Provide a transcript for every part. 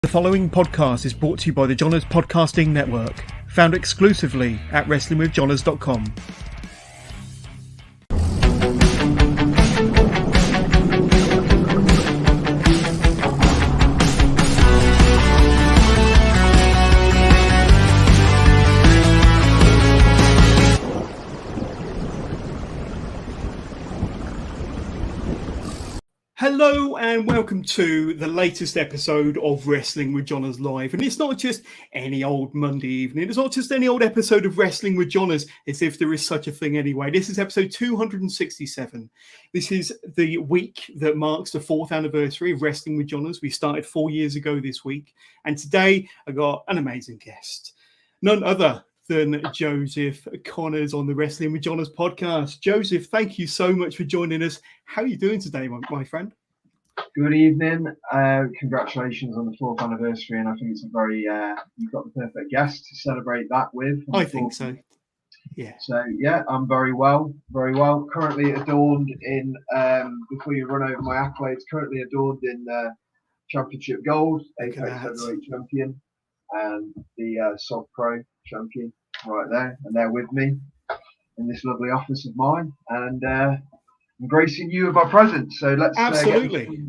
The following podcast is brought to you by the Johners Podcasting Network, found exclusively at wrestlingwithjohners.com. Hello and welcome to the latest episode of Wrestling with Johners Live. And it's not just any old Monday evening. It's not just any old episode of Wrestling with Johners, as if there is such a thing anyway. This is episode 267. This is the week that marks the 4th anniversary of Wrestling with Johners. We started 4 years ago this week. And today I got an amazing guest. None other than Joseph Conners on the Wrestling with Johners podcast. Joseph, thank you so much for joining us. How are you doing today, my friend? Good evening. Congratulations on the 4th anniversary, and I think it's a very you've got the perfect guest to celebrate that with. I think so. Yeah. So yeah, I'm very well. Currently adorned in before you run over my accolades. Currently adorned in Championship Gold, Apex Heavyweight Champion, and the Soft Pro Champion right there, and they're with me in this lovely office of mine, and gracing you with our presence. So let's absolutely.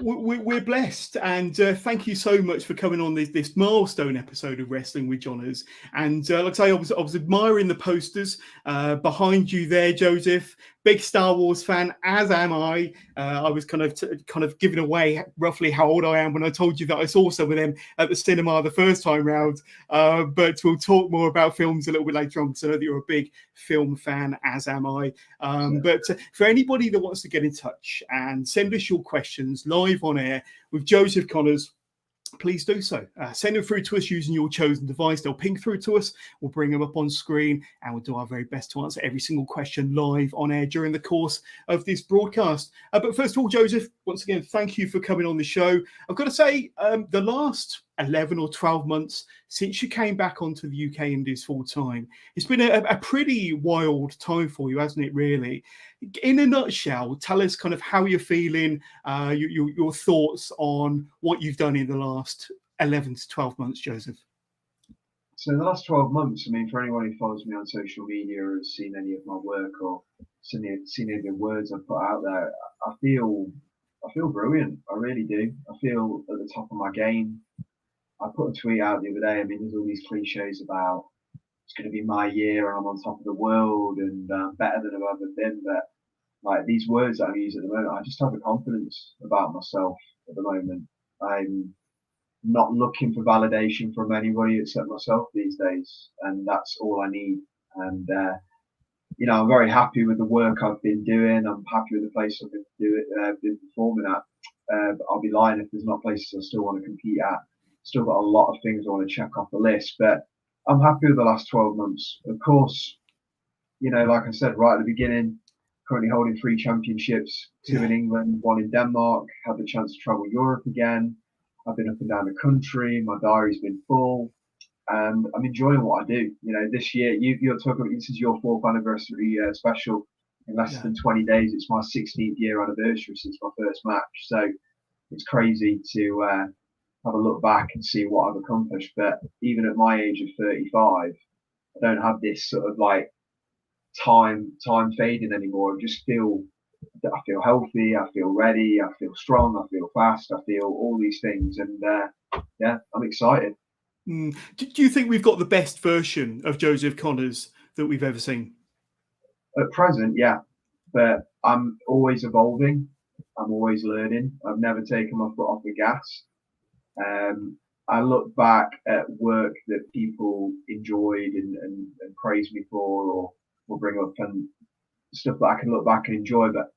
We're blessed, and thank you so much for coming on this milestone episode of Wrestling with Johners. And like I say, I was admiring the posters behind you there, Joseph. Big Star Wars fan, as am I. I was kind of giving away roughly how old I am when I told you that I saw some of them at the cinema the first time round. But we'll talk more about films a little bit later on, because I know that you're a big film fan, as am I. But for anybody that wants to get in touch and send us your questions live on air with Joseph Conners, please do so. Send them through to us using your chosen device. They'll ping through to us. We'll bring them up on screen, and we'll do our very best to answer every single question live on air during the course of this broadcast. But first of all, Joseph, once again, thank you for coming on the show. I've got to say, the last 11 or 12 months since you came back onto the UK Indies full time, it's been a pretty wild time for you, hasn't it, really? In a nutshell, tell us kind of how you're feeling, your thoughts on what you've done in the last 11 to 12 months, Joseph. So in the last 12 months, I mean, for anyone who follows me on social media or has seen any of my work or seen any of the words I've put out there, I feel brilliant. I really do. I feel at the top of my game. I put a tweet out the other day. I mean, there's all these cliches about it's going to be my year and I'm on top of the world and better than I've ever been. But like these words that I'm using at the moment, I just have a confidence about myself at the moment. I'm not looking for validation from anybody except myself these days, and that's all I need. And I'm very happy with the work I've been doing. I'm happy with the place I've been performing at. But I'll be lying if there's not places I still want to compete at. Still got a lot of things I want to check off the list, but I'm happy with the last 12 months. Of course, like I said right at the beginning, currently holding 3 championships, 2 in England, 1 in Denmark, had the chance to travel Europe again. I've been up and down the country. My diary's been full. And I'm enjoying what I do. This year, you're talking about, this is your 4th anniversary special in less than 20 days. It's my 16th year anniversary since my first match. So it's crazy to have a look back and see what I've accomplished. But even at my age of 35, I don't have this sort of like time fading anymore. I feel healthy, I feel ready, I feel strong, I feel fast, I feel all these things, and I'm excited. Do you think we've got the best version of Joseph Conners that we've ever seen? At present, yeah, but I'm always evolving. I'm always learning. I've never taken my foot off the gas. I look back at work that people enjoyed and praised me for, or bring up, and stuff that I can look back and enjoy. But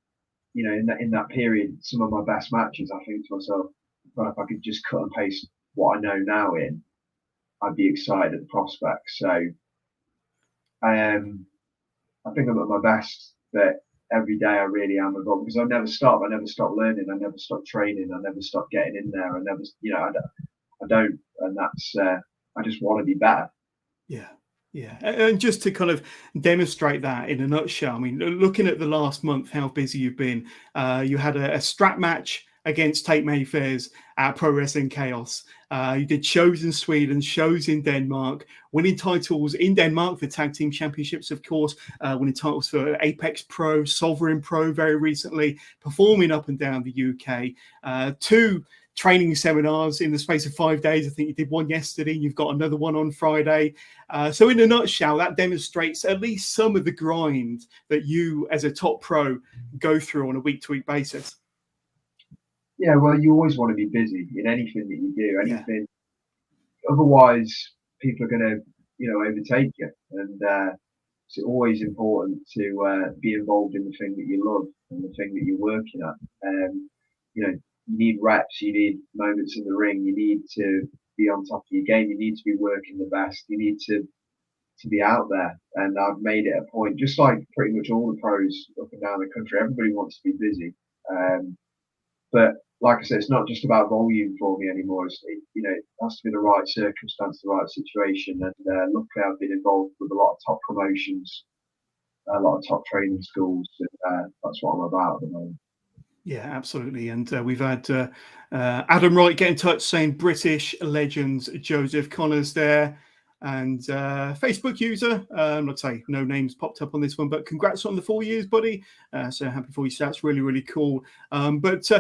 in that period, some of my best matches, I think to myself, well, if I could just cut and paste what I know now in, I'd be excited at the prospect. So I think I'm at my best, but every day I really am evolving, because I never stop learning, I never stop training, I never stop getting in there, I don't, and that's I just want to be better. Yeah, and just to kind of demonstrate that in a nutshell, I mean, looking at the last month, how busy you've been, you had a strap match against Tate Mayfair's at Pro Wrestling Chaos. You did shows in Sweden, shows in Denmark, winning titles in Denmark, the Tag Team Championships, of course, winning titles for Apex Pro, Sovereign Pro very recently, performing up and down the UK. 2 training seminars in the space of 5 days. I think you did one yesterday. You've got another one on Friday. So in a nutshell, that demonstrates at least some of the grind that you as a top pro go through on a week-to-week basis. Yeah, well, you always want to be busy in anything that you do. Anything, otherwise people are going to, overtake you. And it's always important to be involved in the thing that you love and the thing that you're working at. You need reps, you need moments in the ring, you need to be on top of your game, you need to be working the best, you need to be out there. And I've made it a point, just like pretty much all the pros up and down the country, everybody wants to be busy. But like I said, it's not just about volume for me anymore. It has to be the right circumstance, the right situation. And luckily, I've been involved with a lot of top promotions, a lot of top training schools. And that's what I'm about at the moment. Yeah, absolutely. And we've had Adam Wright get in touch saying British legends Joseph Conners there. And Facebook user, I'd say no names popped up on this one, but congrats on the 4 years, buddy. So happy for you. So that's really, really cool. But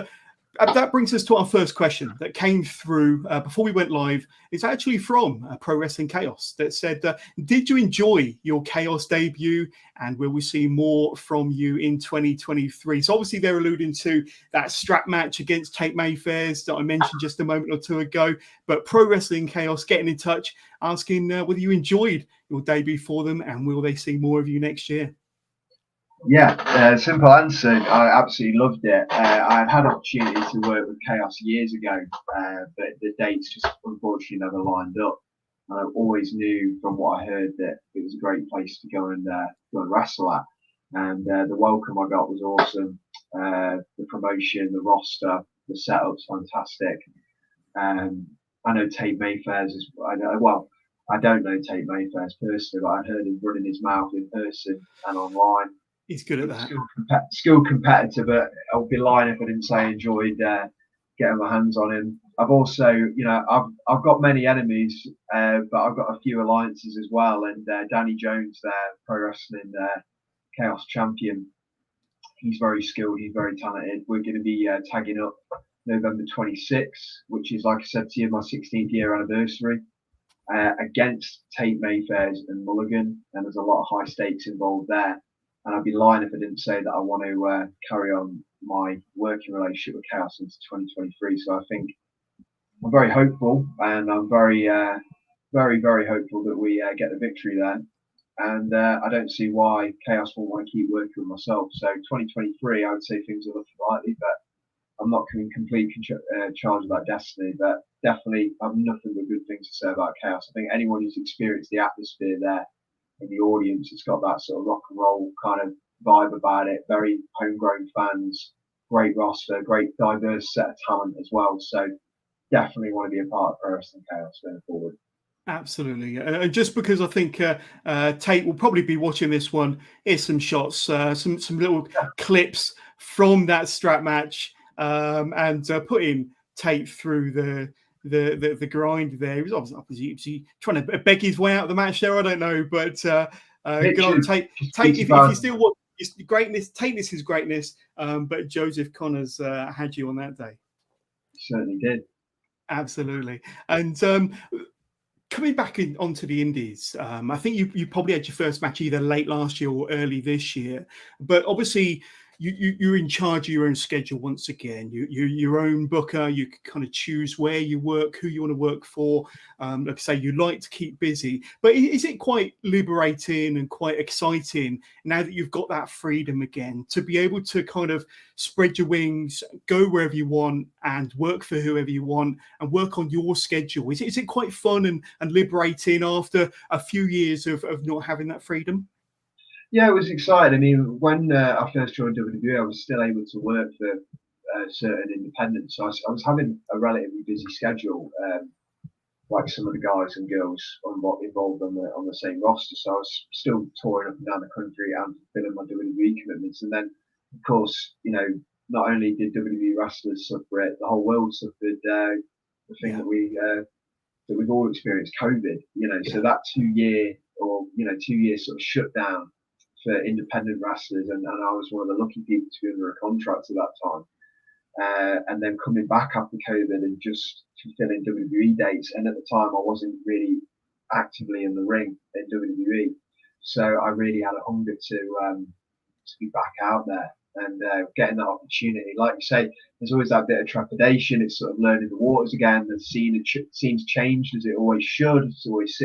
that brings us to our first question that came through before we went live. It's actually from Pro Wrestling Chaos that said, did you enjoy your Chaos debut, and will we see more from you in 2023? So obviously they're alluding to that strap match against Tate Mayfair's that I mentioned just a moment or two ago, but Pro Wrestling Chaos getting in touch, asking whether you enjoyed your debut for them, and will they see more of you next year? Yeah, simple answer. I absolutely loved it. I had an opportunity to work with Chaos years ago, but the dates just unfortunately never lined up. And I always knew from what I heard that it was a great place to go and wrestle at. And the welcome I got was awesome. The promotion, the roster, the setup's fantastic. I know Tate Mayfair's I don't know Tate Mayfair's personally, but I heard him running his mouth in person and online. He's good at that. Skilled competitor, but I'll be lying if I didn't say I enjoyed getting my hands on him. I've also, I've got many enemies, but I've got a few alliances as well. And Danny Jones, there, Pro Wrestling Chaos champion, he's very skilled. He's very talented. We're going to be tagging up November 26th, which is, like I said to you, my 16th year anniversary, against Tate Mayfair's and Mulligan. And there's a lot of high stakes involved there. And I'd be lying if I didn't say that I want to carry on my working relationship with Chaos into 2023. So I think I'm very hopeful, and I'm very, very, very hopeful that we get the victory there. And I don't see why Chaos won't want to keep working with myself. So 2023, I would say things are looking likely, but I'm not in complete charge of that destiny. But definitely, I have nothing but good things to say about Chaos. I think anyone who's experienced the atmosphere there, in the audience, it's got that sort of rock and roll kind of vibe about it. Very homegrown fans, great roster, great diverse set of talent as well. So definitely want to be a part of Pro Wrestling Chaos going forward. Absolutely. Just because I think Tate will probably be watching this one, here's some shots, some little clips from that strap match, and putting Tate through the grind there. He was obviously trying to beg his way out of the match there. I don't know, but good on Tate. Tate, if you still want greatness, Tate, this is greatness. But Joseph Conners had you on that day. Certainly did. Absolutely. And coming back onto the indies, I think you probably had your first match either late last year or early this year. But obviously, you're in charge of your own schedule once again. You're your own booker. You can kind of choose where you work, who you want to work for. Like I say, you like to keep busy. But is it quite liberating and quite exciting now that you've got that freedom again to be able to kind of spread your wings, go wherever you want and work for whoever you want and work on your schedule? Is it quite fun and liberating after a few years of not having that freedom? Yeah, it was exciting. I mean, when I first joined WWE, I was still able to work for certain independents. So I was having a relatively busy schedule, like some of the guys and girls involved on the same roster. So I was still touring up and down the country and fulfilling my WWE commitments. And then, of course, not only did WWE wrestlers suffer it, the whole world suffered the thing that we've all experienced, COVID. So that 2 year or 2 year sort of shutdown for independent wrestlers, and I was one of the lucky people to be under a contract at that time. And then coming back after COVID and just fulfilling WWE dates. And at the time, I wasn't really actively in the ring in WWE, so I really had a hunger to be back out there and getting that opportunity. Like you say, there's always that bit of trepidation. It's sort of learning the waters again. The scene's changed as it always should. It's always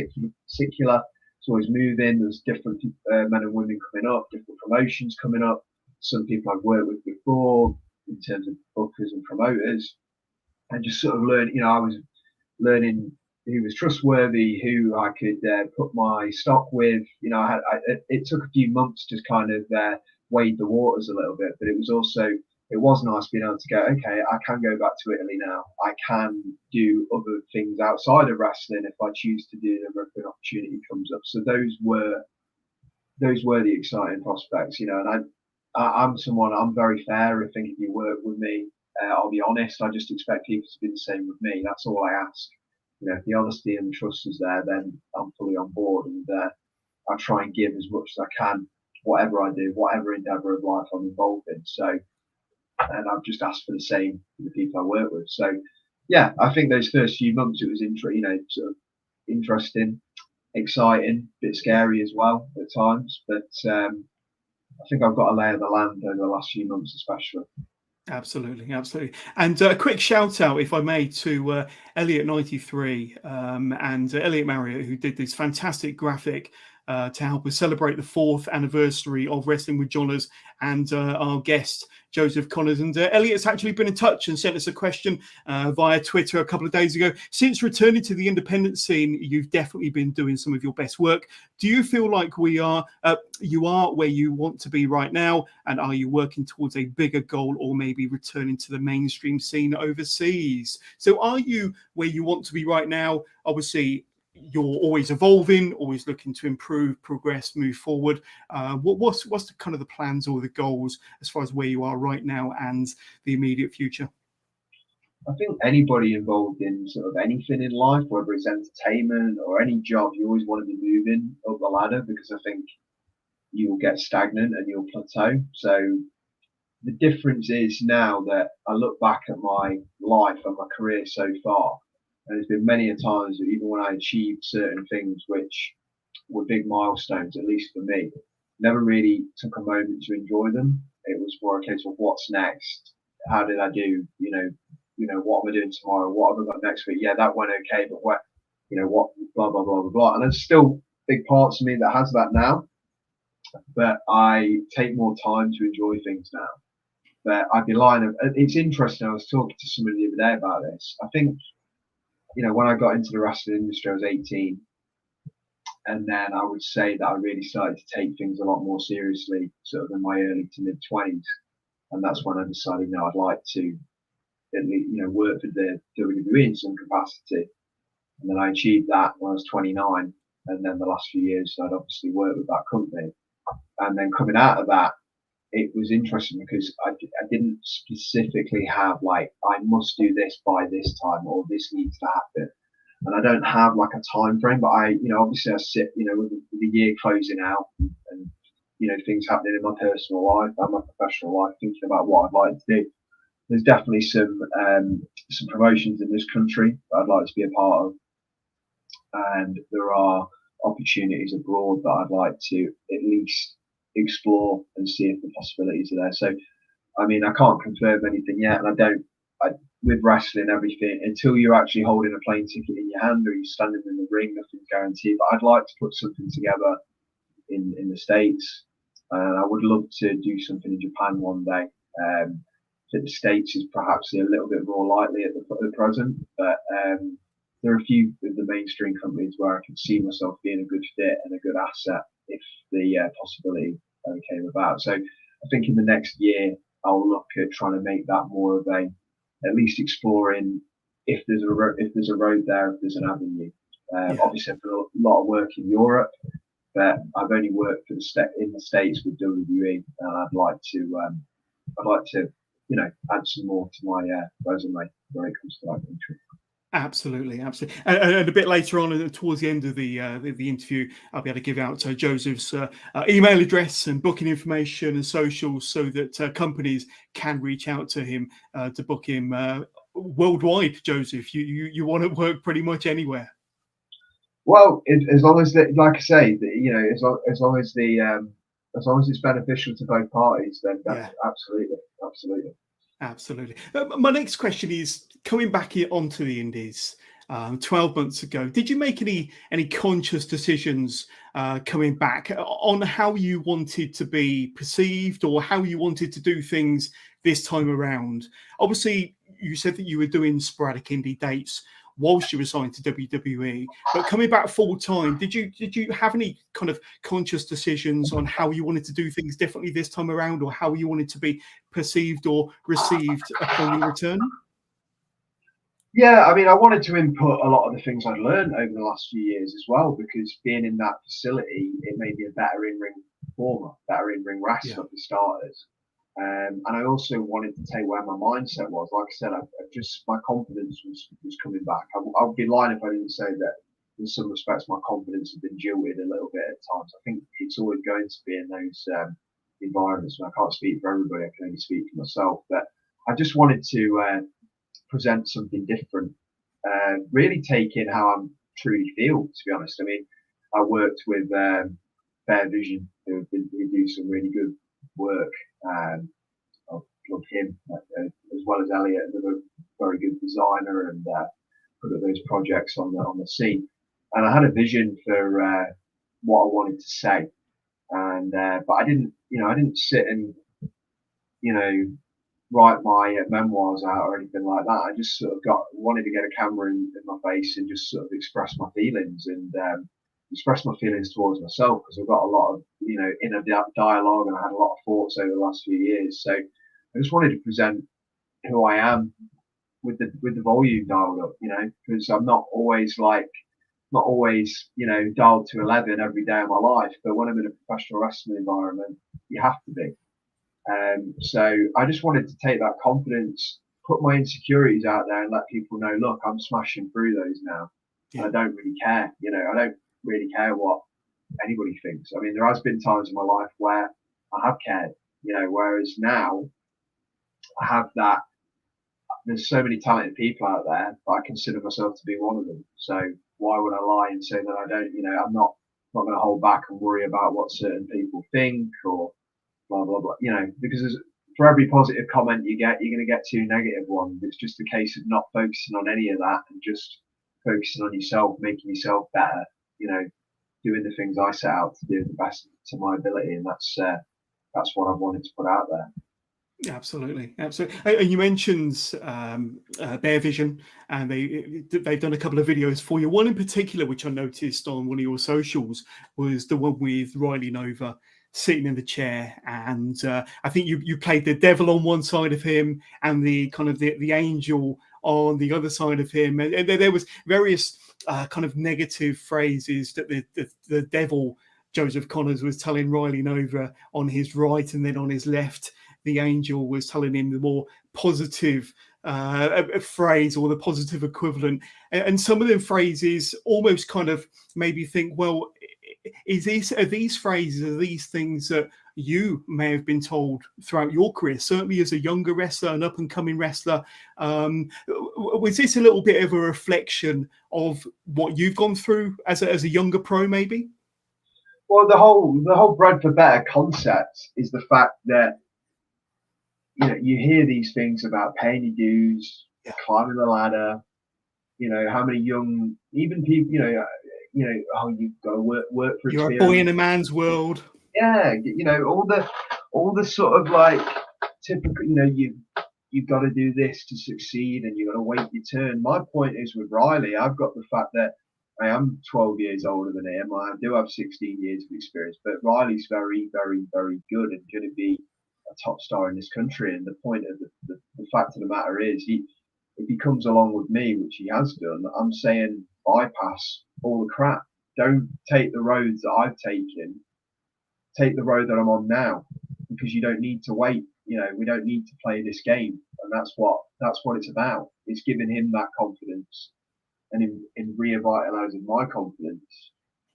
secular. It's always moving. There's different men and women coming up, different promotions coming up. Some people I've worked with before, in terms of bookers and promoters, and just sort of learn. I was learning who was trustworthy, who I could put my stock with. It took a few months to kind of wade the waters a little bit, but it was nice being able to go, okay, I can go back to Italy now. I can do other things outside of wrestling if I choose to do them, if an opportunity comes up. So those were the exciting prospects, and I'm very fair. I think if you work with me, I'll be honest. I just expect people to be the same with me. That's all I ask. If the honesty and the trust is there, then I'm fully on board, and I try and give as much as I can, whatever I do, whatever endeavour of life I'm involved in. So, and I've just asked for the same for the people I work with. So, yeah, I think those first few months it was sort of interesting, exciting, a bit scary as well at times, but I think I've got a lay of the land over the last few months, especially. Absolutely. And a quick shout out, if I may, to Elliot93 and Elliot Marriott, who did this fantastic graphic to help us celebrate the 4th anniversary of Wrestling with Johners, and our guest, Joseph Conners. And Elliot's actually been in touch and sent us a question via Twitter a couple of days ago. Since returning to the independent scene, you've definitely been doing some of your best work. Do you feel like you are where you want to be right now? And are you working towards a bigger goal, or maybe returning to the mainstream scene overseas? So are you where you want to be right now? Obviously, you're always evolving, always looking to improve, progress, move forward. What's the kind of the plans or the goals as far as where you are right now and the immediate future? I think anybody involved in sort of anything in life, whether it's entertainment or any job, you always want to be moving up the ladder, because I think you'll get stagnant and you'll plateau. So the difference is now that I look back at my life and my career so far, and there's been many a times that even when I achieved certain things which were big milestones, at least for me, never really took a moment to enjoy them. It was more a case of what's next, how did I do, what am I doing tomorrow, what have I got next week? Yeah, that went okay, but what, blah blah blah blah blah. And there's still big parts of me that has that now, but I take more time to enjoy things now. But I'd be lying. It's interesting. I was talking to somebody the other day about this. I think, when I got into the wrestling industry, I was 18. And then I would say that I really started to take things a lot more seriously, sort of in my early to mid 20s. And that's when I decided, I'd like to at least, work for the WWE in some capacity. And then I achieved that when I was 29. And then the last few years, I'd obviously worked with that company. And then coming out of that, it was interesting because I didn't specifically have I must do this by this time, or this needs to happen. And I don't have a time frame, but obviously I sit, with the year closing out and things happening in my personal life and my professional life, thinking about what I'd like to do. There's definitely some promotions in this country that I'd like to be a part of, and there are opportunities abroad that I'd like to at least explore and see if the possibilities are there. So, I mean, I can't confirm anything yet, and with wrestling, everything, until you're actually holding a plane ticket in your hand or you're standing in the ring, nothing's guaranteed. But I'd like to put something together in the States. I would love to do something in Japan one day. The States is perhaps a little bit more likely at the present, but there are a few of the mainstream companies where I can see myself being a good fit and a good asset if the possibility came about. So I think in the next year, I'll look at trying to make that more of at least exploring if there's a road there, if there's an avenue. Obviously, I've done a lot of work in Europe, but I've only worked in the States with WWE, and I'd like to add some more to my resume when it comes to that country. Absolutely, absolutely. And a bit later on, towards the end of the interview, I'll be able to give out Joseph's email address and booking information and socials, so that companies can reach out to him to book him worldwide. Joseph, you want to work pretty much anywhere. Well, as long as like I say, as long as it's beneficial to both parties, then that's absolutely. Absolutely. My next question is coming back onto the Indies. 12 months ago, did you make any conscious decisions coming back on how you wanted to be perceived or how you wanted to do things this time around? Obviously, you said that you were doing sporadic indie dates whilst you were signed to WWE, but coming back full time, did you have any kind of conscious decisions on how you wanted to do things differently this time around, or how you wanted to be perceived or received upon your return? Yeah, I mean, I wanted to input a lot of the things I'd learned over the last few years as well, because being in that facility, it made me a better in-ring performer, better in-ring wrestler for starters. And I also wanted to take where my mindset was. Like I said, my confidence was coming back. I would be lying if I didn't say that in some respects my confidence had been jilted a little bit at times. I think it's always going to be in those environments, and I can't speak for everybody. I can only speak for myself. But I just wanted to present something different, really take in how I truly feel, to be honest. I mean, I worked with Fair Vision, who do some really good work. I love him, as well as Elliot, another very good designer, and put up those projects on the scene. And I had a vision for what I wanted to say, and but I didn't sit and write my memoirs out or anything like that. I just sort of wanted to get a camera in my face and just sort of express my feelings and express my feelings towards myself, because I've got a lot of inner dialogue, and I had a lot of thoughts over the last few years. So I just wanted to present who I am with the volume dialed up, because I'm not always dialed to 11 every day of my life. But when I'm in a professional wrestling environment, you have to be. So I just wanted to take that confidence, put my insecurities out there, and let people know, look, I'm smashing through those now. Yeah. And I don't really care. I don't really care what anybody thinks. I mean, there has been times in my life where I have cared, whereas now I have that. There's so many talented people out there, but I consider myself to be one of them. So why would I lie and say that I don't? I'm not going to hold back and worry about what certain people think or blah blah blah. Because for every positive comment you get, you're going to get 2 negative ones. It's just a case of not focusing on any of that and just focusing on yourself, making yourself better. Doing the things I set out to do the best to my ability, and that's what I've wanted to put out there. Absolutely. And you mentioned Bear Vision, and they've done a couple of videos for you. One in particular, which I noticed on one of your socials, was the one with Riley Nova sitting in the chair, and I think you played the devil on one side of him and the kind of the angel on the other side of him, and there was various kind of negative phrases that the devil, Joseph Conners, was telling Riley Nova on his right, and then on his left the angel was telling him the more positive phrase or the positive equivalent. And some of them phrases almost kind of made me think, well, are these phrases, are these things that you may have been told throughout your career, certainly as a younger wrestler, an up-and-coming wrestler? Was this a little bit of a reflection of what you've gone through as a younger pro, maybe? Well, the whole Bread for Better concept is the fact that you hear these things about paying your dues, climbing the ladder. How many young, even people, oh, you've got to work for you're experience. A boy in a man's world. Yeah, all the sort of like typical, you've got to do this to succeed, and you've got to wait your turn. My point is with Riley, I've got the fact that I am 12 years older than him. I do have 16 years of experience, but Riley's very, very, very good and going to be a top star in this country. And the point of the fact of the matter is, if he comes along with me, which he has done, I'm saying bypass all the crap. Don't take the roads that I've taken. Take the road that I'm on now, because you don't need to wait you know, we don't need to play this game. And that's what it's about. It's giving him that confidence and in revitalizing my confidence.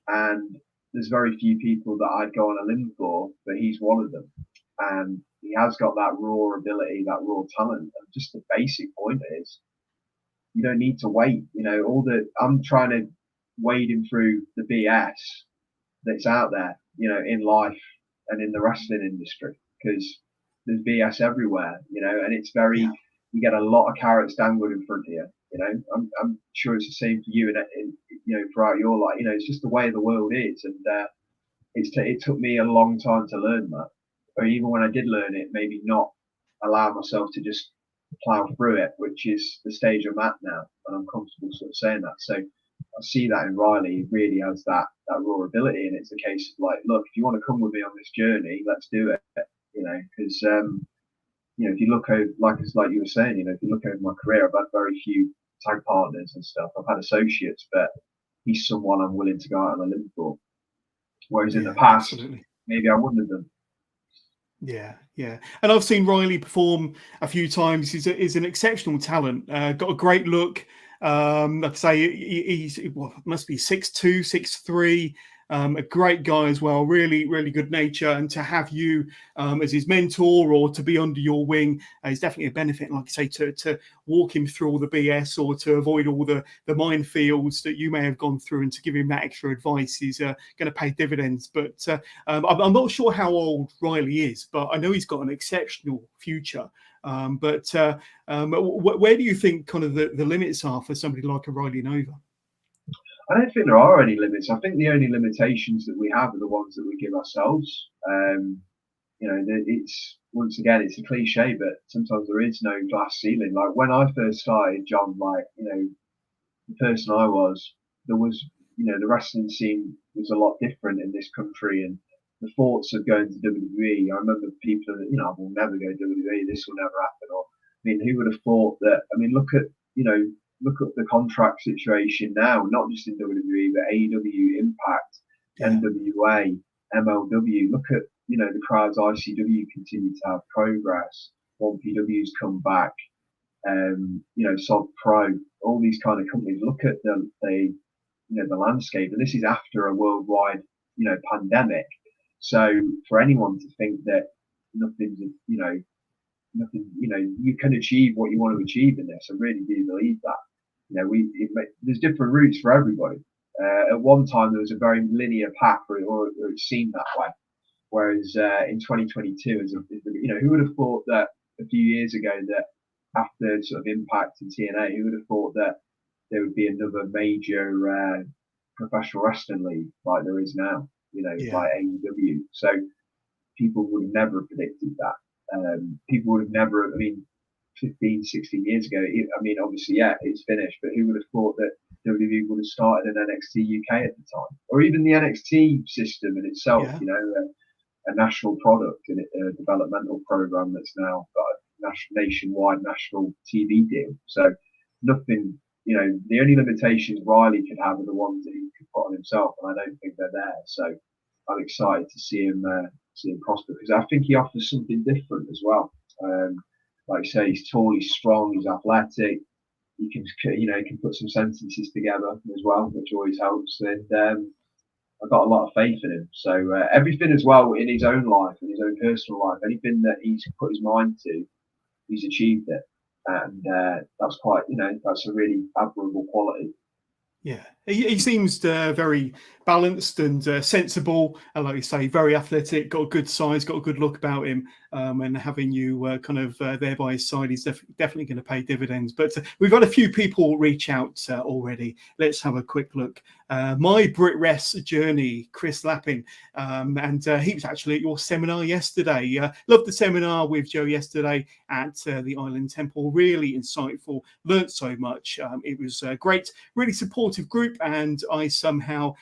And there's very few people that I'd go on a limb for, but he's one of them. And he has got that raw ability, that raw talent. And just the basic point is, you don't need to wait. You know, I'm trying to wade him through the BS that's out there, you know, in life and in the wrestling industry, because there's BS everywhere, you know, and it's very, you get a lot of carrots dangled in front of you. You know, I'm sure it's the same for you, and you know, throughout your life, you know, it's just the way the world is, and it took me a long time to learn that. Or even when I did learn it, maybe not allow myself to just plow through it, which is the stage I'm at now, and I'm comfortable sort of saying that. So I see that in Riley. He really has that raw ability, and it's a case of like, look, if you want to come with me on this journey, let's do it. You know, because you know, if you look over, like you were saying, you know, if you look over my career, I've had very few tag partners and stuff. I've had associates, but he's someone I'm willing to go out on a limb for. Whereas in the past, maybe I wouldn't have done. Yeah. And I've seen Riley perform a few times. He's an exceptional talent. Got a great look. Like I say, he's must be 6'2", 6'3". A great guy as well, really, really good nature. And to have you as his mentor or to be under your wing is definitely a benefit. And like I say, to walk him through all the BS or to avoid all the minefields that you may have gone through, and to give him that extra advice is going to pay dividends. But I'm not sure how old Riley is, but I know he's got an exceptional future. But where do you think kind of the limits are for somebody like a Riley Nova? I don't think there are any limits. I think the only limitations that we have are the ones that we give ourselves. You know, it's, once again, it's a cliche, but sometimes there is no glass ceiling. Like when I first started, John, like, you know, the person I was, there was, you know, the wrestling scene was a lot different in this country, and the thoughts of going to WWE, I remember people that, you know, I will never go to WWE, this will never happen. Or, I mean, who would have thought that? I mean, look at the contract situation now, not just in WWE, but AEW, Impact, NWA, MLW. Look at, you know, the crowds ICW continue to have progress. 1PW's come back. You know, Sod Pro, all these kind of companies. Look at the landscape, and this is after a worldwide, you know, pandemic. So for anyone to think that nothing, you know, you can achieve what you want to achieve in this, I really do believe that. You know, there's different routes for everybody. At one time, there was a very linear path, or it seemed that way. Whereas in 2022, you know, who would have thought that a few years ago that after sort of Impact and TNA, who would have thought that there would be another major professional wrestling league like there is now, you know, like AEW. So people would have never predicted that. People would have never, I mean, 15, 16 years ago, I mean, obviously, yeah, it's finished, but who would have thought that WWE would have started an NXT UK at the time? Or even the NXT system in itself, you know, a national product and a developmental program that's now got a nationwide national TV deal. So nothing, you know, the only limitations Riley could have are the ones that he could put on himself, and I don't think they're there. So I'm excited to see him prosper, because I think he offers something different as well. Like I say, he's tall, he's strong, he's athletic. He can put some sentences together as well, which always helps. And I've got a lot of faith in him. So everything as well in his own life, in his own personal life, anything that he's put his mind to, he's achieved it. And that's quite, you know, that's a really admirable quality. Yeah, he seems very balanced and sensible, and like you say, very athletic, got a good size, got a good look about him, and having you kind of there by his side is definitely going to pay dividends. But we've had a few people reach out already. Let's have a quick look. My britwres journey, Chris Lappin, and he was actually at your seminar yesterday. Loved the seminar with Joe yesterday at the Island Temple. Really insightful, learnt so much. It was great, really supportive group, and I somehow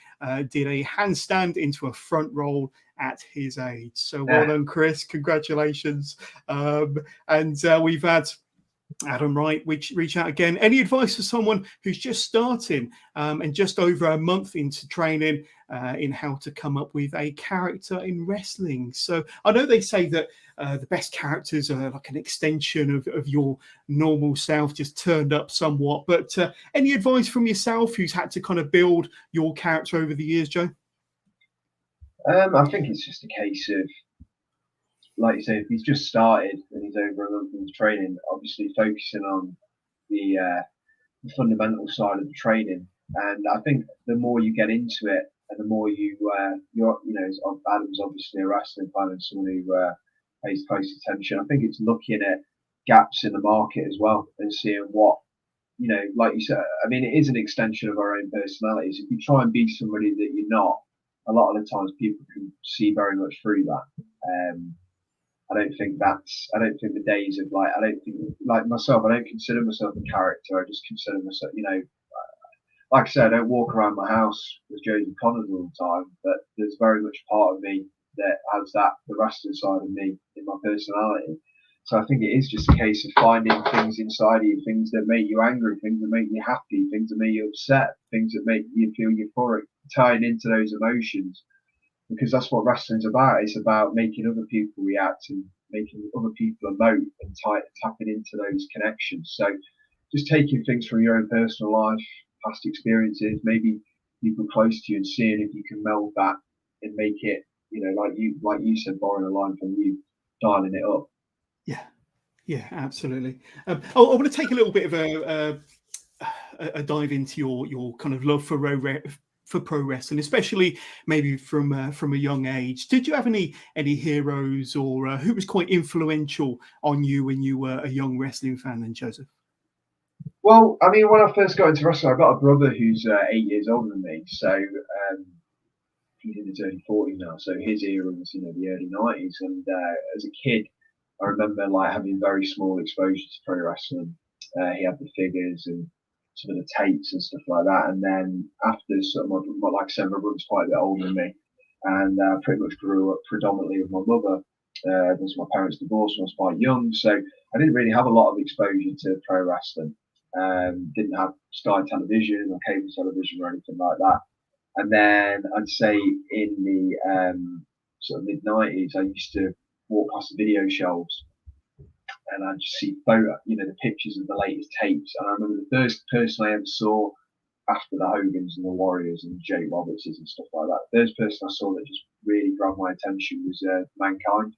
did a handstand into a front roll at his age. So well done, Chris. Congratulations. And we've had Adam Wright, reach out again. Any advice for someone who's just starting and just over a month into training in how to come up with a character in wrestling? So I know they say that the best characters are like an extension of your normal self, just turned up somewhat. But any advice from yourself who's had to kind of build your character over the years, Joe? I think it's just a case of, like you say, if he's just started and he's over a month into training, obviously focusing on the fundamental side of the training. And I think the more you get into it, and the more you're, Adam's obviously a wrestling fan and someone who pays close attention. I think it's looking at gaps in the market as well and seeing what, like you said. I mean, it is an extension of our own personalities. If you try and be somebody that you're not, a lot of the times people can see very much through that. I don't think the days of I don't think, like myself, I don't consider myself a character. I just consider myself, like I said, I don't walk around my house with Joseph Connors all the time, but there's very much part of me that has the wrestling side of me in my personality. So I think it is just a case of finding things inside of you, things that make you angry, things that make you happy, things that make you upset, things that make you feel euphoric, tying into those emotions. Because that's what wrestling's about. It's about making other people react and making other people emote and tapping into those connections. So just taking things from your own personal life, past experiences, maybe people close to you, and seeing if you can meld that and make it, like you said, borrowing a line from you, dialing it up. Yeah, absolutely. I want to take a little bit of a dive into your kind of love for pro wrestling, especially maybe from a young age. Did you have any heroes or who was quite influential on you when you were a young wrestling fan then, Joseph? Well, I mean, when I first got into wrestling, I got a brother who's 8 years older than me, so he's in his early 40s now. So his era was, the early 90s, and as a kid, I remember having very small exposure to pro wrestling. He had the figures and some of the tapes and stuff like that. And then after like I said, my brother's quite a bit older than me, and pretty much grew up predominantly with my mother. Because my parents divorced when I was quite young, so I didn't really have a lot of exposure to pro wrestling. Didn't have Sky Television or cable television or anything like that. And then I'd say in the sort of mid-90s, I used to walk past the video shelves and I'd just see the pictures of the latest tapes. And I remember the first person I ever saw after the Hogans and the Warriors and Jake Robertses and stuff like that, the first person I saw that just really grabbed my attention was Mankind,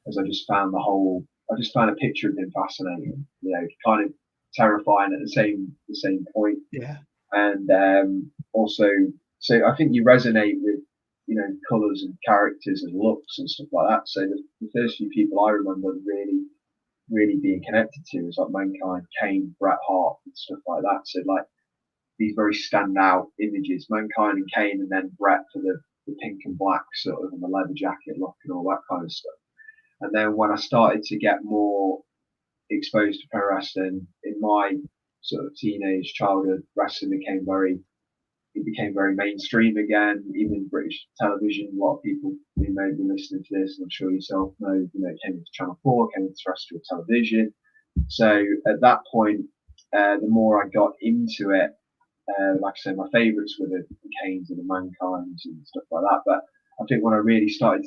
as I just found a picture of him fascinating, kind of terrifying at the same point. Yeah. And also, so I think you resonate with, colours and characters and looks and stuff like that. So the first few people I remember really being connected to was like Mankind, Kane, Bret Hart and stuff like that. So like these very standout images, Mankind and Kane, and then Bret for the pink and black sort of, and the leather jacket look and all that kind of stuff. And then when I started to get more exposed to pro wrestling in my sort of teenage childhood, wrestling became very mainstream again, even British television. A lot of people who may be listening to this, and I'm sure yourself know, it came into Channel 4, came into terrestrial television. So at that point, the more I got into it, like I said, my favourites were the Kanes and the Mankinds and stuff like that. But I think when I really started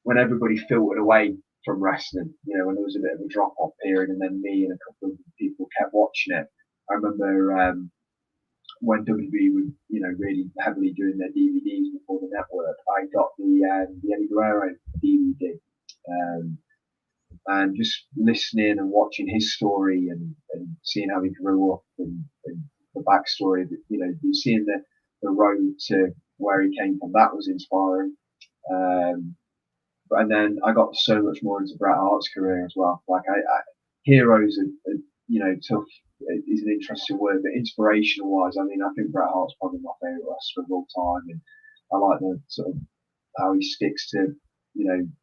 when everybody filtered away from wrestling, when there was a bit of a drop-off period, and then me and a couple of people kept watching it. I remember when WWE was, really heavily doing their DVDs before the network, I got the Eddie Guerrero DVD, and just listening and watching his story and seeing how he grew up and the backstory, seeing the road to where he came from, that was inspiring. And then I got so much more into Bret Hart's career as well. Like heroes are tough is an interesting word, but inspirational wise, I mean, I think Bret Hart's probably my favourite wrestler of all time, and I like the sort of how he sticks to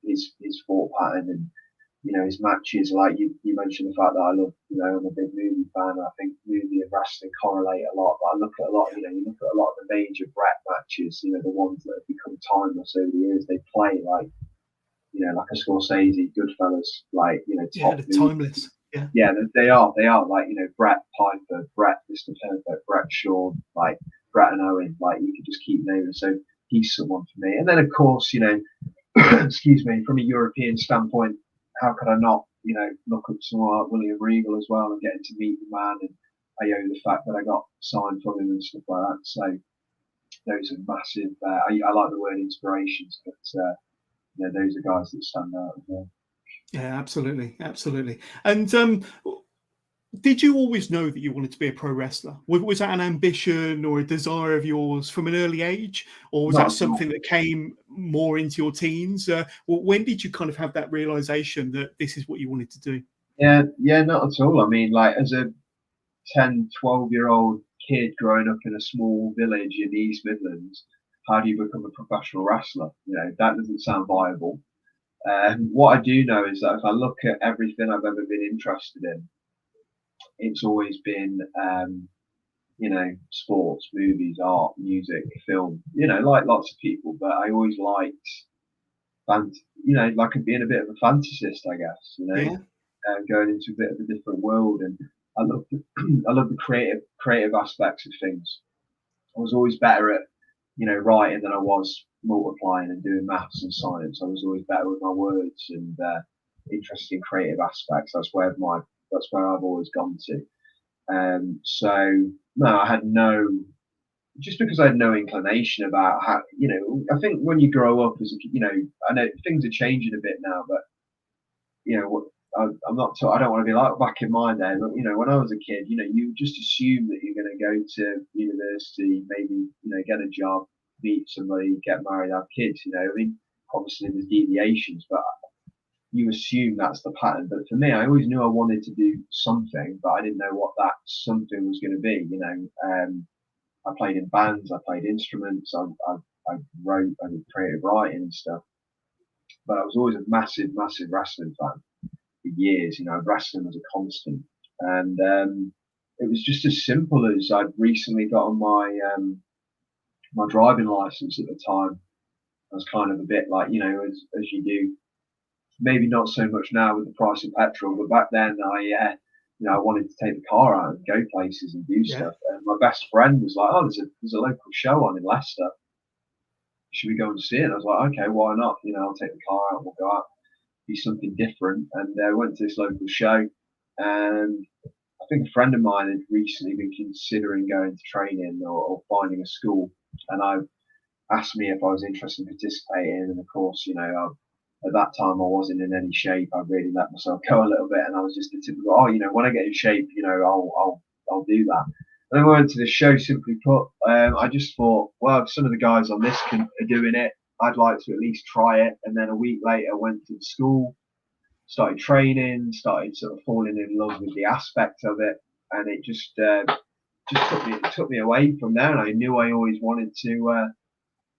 his thought pattern and his matches. Like you mentioned the fact that I love, I'm a big movie fan, and I think movie and wrestling correlate a lot. But I look at a lot, you look at a lot of the major Bret matches, the ones that have become timeless over the years. They play like a Scorsese, Goodfellas, like timeless. yeah, they are. Like, you know, Brett Piper, Brett Mr. Perfect, Brett Shaw, like Brett and Owen. Like, you could just keep naming. So he's someone for me. And then, of course, you know, excuse me, from a European standpoint, how could I not, you know, look at someone like William Regal as well and getting to meet the man, and I owe the fact that I got signed from him and stuff like that. So those are massive. I like the word inspirations, but you know, those are guys that stand out as well. Yeah, absolutely, absolutely. And did you always know that you wanted to be a pro wrestler? Was that an ambition or a desire of yours from an early age, or was that something that came more into your teens? When did you kind of have that realization that this is what you wanted to do? Yeah, not at all. I mean, like, as a 10, 12-year-old kid growing up in a small village in the East Midlands, how do you become a professional wrestler? You know, that doesn't sound viable. What I do know is that if I look at everything I've ever been interested in, it's always been, you know, sports, movies, art, music, film, you know, like lots of people, but I always liked, you know, like being a bit of a fantasist, I guess, you know, Yeah. going into a bit of a different world. And I love I love the creative aspects of things. I was always better at, you know, writing than I was multiplying and doing maths and science. I was always better with my words and interesting creative aspects. That's where I've always gone to. So no, I had no, just because I had no inclination about how, you know, I think when you grow up as a, you know, I know things are changing a bit now, but you know, I'm not, I don't want to be like back in my day, but you know, when I was a kid, you know, you just assume that you're going to go to university, maybe, you know, get a job, meet somebody, get married, have kids, you know. I mean, obviously there's deviations, but you assume that's the pattern. But for me, I always knew I wanted to do something, but I didn't know what that something was going to be. You know, I played in bands, I played instruments, I wrote, I did creative writing and stuff. But I was always a massive, massive wrestling fan for years. You know, wrestling was a constant, and it was just as simple as I'd recently gotten my driving license at the time. I was kind of a bit like, you know, as you do. Maybe not so much now with the price of petrol, but back then you know, I wanted to take the car out and go places and do stuff. And my best friend was like, "Oh, there's a local show on in Leicester. Should we go and see it?" And I was like, "Okay, why not? You know, I'll take the car out, we'll go out, do something different." And I went to this local show, and I think a friend of mine had recently been considering going to training or finding a school, and I asked me if I was interested in participating. And of course, you know, at that time I wasn't in any shape. I really let myself go a little bit, and I was just a typical, oh, you know, when I get in shape, you know, I'll do that. And then we went to the show. Simply put, I just thought, well, if some of the guys on this are doing it, I'd like to at least try it. And then a week later, went to the school, started training, started sort of falling in love with the aspect of it, and it just took me away from there. And I knew I always wanted to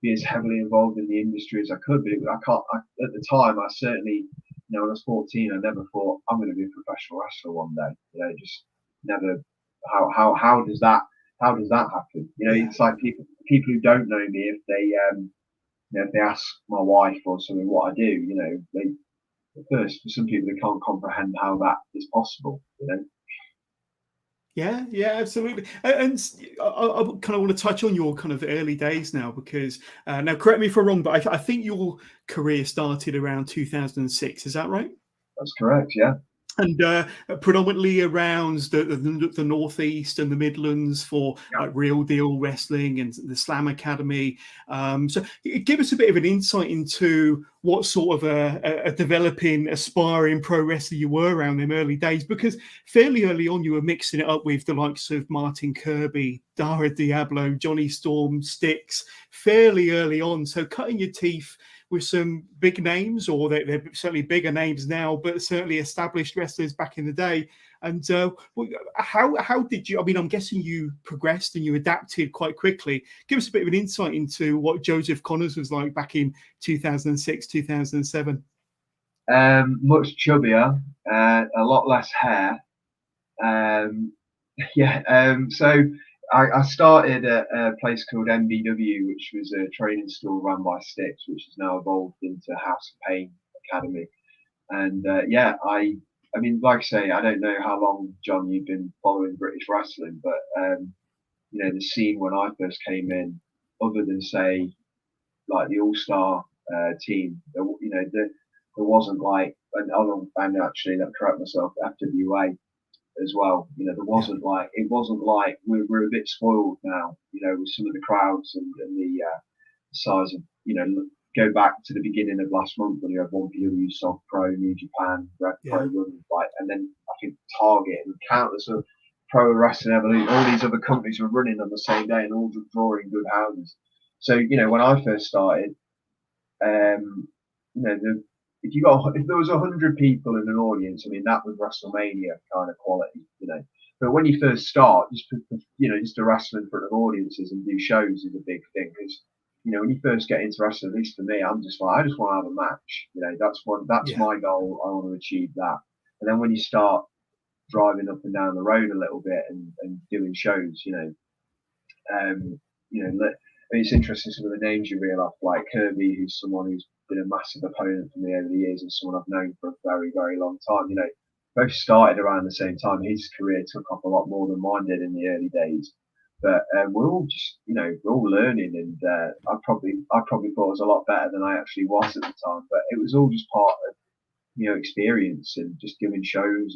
be as heavily involved in the industry as I could, but at the time, I certainly, you know, when I was 14, I never thought I'm going to be a professional wrestler one day. You know, just never. How does that happen? You know, it's like people who don't know me, if they you know, if they ask my wife or something what I do, you know, they at first, for some people, they can't comprehend how that is possible. You know. Yeah, absolutely. And I kind of want to touch on your kind of early days now, because now correct me if I'm wrong, but I think your career started around 2006. Is that right? That's correct. Yeah. And predominantly around the Northeast and the Midlands for like Real Deal Wrestling and the Slam Academy. So give us a bit of an insight into what sort of a developing, aspiring pro wrestler you were around them early days, because fairly early on you were mixing it up with the likes of Martin Kirby, Dara Diablo, Johnny Storm, Styx, fairly early on. So cutting your teeth with some big names, or they're certainly bigger names now, but certainly established wrestlers back in the day. And how did you, I mean, I'm guessing you progressed and you adapted quite quickly. Give us a bit of an insight into what Joseph Conners was like back in 2006, 2007. Much chubbier, a lot less hair. So I started at a place called MBW, which was a training school run by Styx, which has now evolved into House of Pain Academy. And I I mean, like I say, I don't know how long, John, you've been following British wrestling, but you know, the scene when I first came in, other than say like the All Star team, you know, there wasn't like, and actually, let me correct myself, FWA as well. You know, there wasn't like, it wasn't like we're a bit spoiled now, you know, with some of the crowds and the size of, you know, go back to the beginning of last month when you had 1PW, Soft Pro, New Japan, Red Pro, like, and then I think Target and countless of Pro Wrestling Evolution, all these other companies were running on the same day and all drawing good houses. So, you know, when I first started, you know, if there was 100 people in an audience, I mean, that was WrestleMania kind of quality, you know. But when you first start, you know, just to wrestle in front of audiences and do shows is a big thing, because, you know, when you first get into wrestling, at least for me, I'm just like, I just want to have a match. You know, that's my goal. I want to achieve that. And then when you start driving up and down the road a little bit and doing shows, you know, it's interesting some of the names you reel off, like Kirby, who's someone who's been a massive opponent for me over the years and someone I've known for a very, very long time. You know, both started around the same time. His career took off a lot more than mine did in the early days. But we're all just, you know, we're all learning, and I probably thought I was a lot better than I actually was at the time. But it was all just part of, you know, experience and just doing shows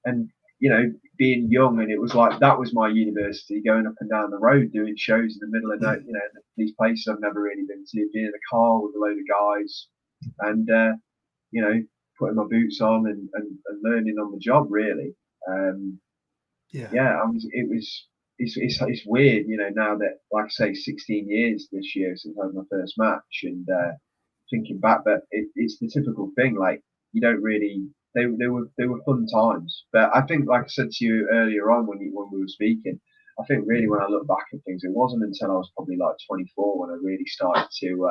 and you know, being young, and it was like that was my university, going up and down the road doing shows in the middle of night, you know, these places I've never really been to, being in a car with a load of guys, and you know, putting my boots on and learning on the job, really. It's weird, you know, now that, like I say, 16 years this year since I had my first match, and thinking back, but it's the typical thing, like you don't really. They were fun times, but I think, like I said to you earlier on when we were speaking, I think really when I look back at things, it wasn't until I was probably like 24 when I really started to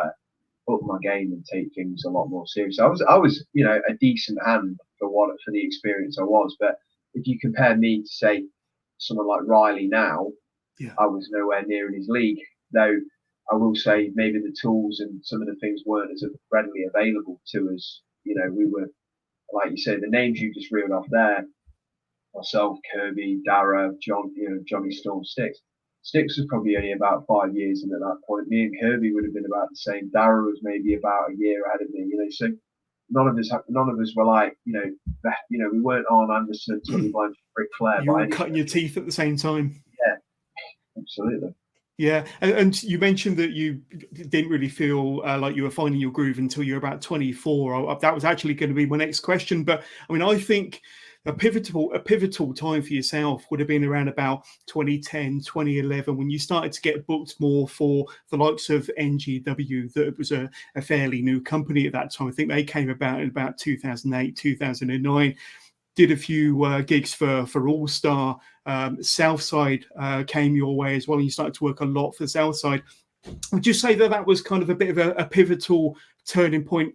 up my game and take things a lot more seriously. I was you know, a decent hand for the experience I was, but if you compare me to say someone like Riley now, I was nowhere near in his league. Though I will say maybe the tools and some of the things weren't as readily available to us. You know, we were, like you said, the names you just reeled off there, myself, Kirby, Dara, John, you know, Johnny Storm, Sticks. Sticks was probably only about 5 years in at that point. Me and Kirby would have been about the same. Dara was maybe about a year ahead of me, you know. So none of us were like, you know, we weren't on Anderson, Tony Blanchard, Ric Flair. You were cutting your teeth at the same time. Yeah, absolutely. Yeah, and you mentioned that you didn't really feel like you were finding your groove until you were about 24. That was actually going to be my next question. But I mean, I think a pivotal time for yourself would have been around about 2010, 2011, when you started to get booked more for the likes of NGW. That was a fairly new company at that time. I think they came about in about 2008, 2009. Did a few gigs for All Star. Southside came your way as well, and you started to work a lot for Southside. Would you say that was kind of a bit of a pivotal turning point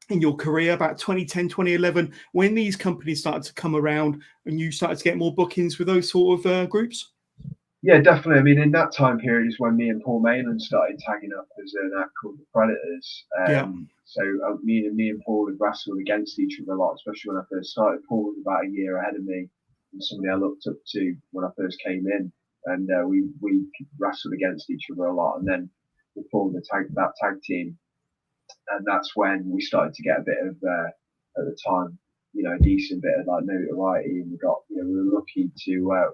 in your career, about 2010, 2011, when these companies started to come around and you started to get more bookings with those sort of groups? Yeah, definitely. I mean, in that time period is when me and Paul Mayland started tagging up as an act called the Predators. So me and Paul had wrestled against each other a lot, especially when I first started. Paul was about a year ahead of me, and somebody I looked up to when I first came in, and we wrestled against each other a lot. And then we formed that tag team, and that's when we started to get a bit of at the time, you know, a decent bit of like notoriety, and we got, you know, we were lucky to.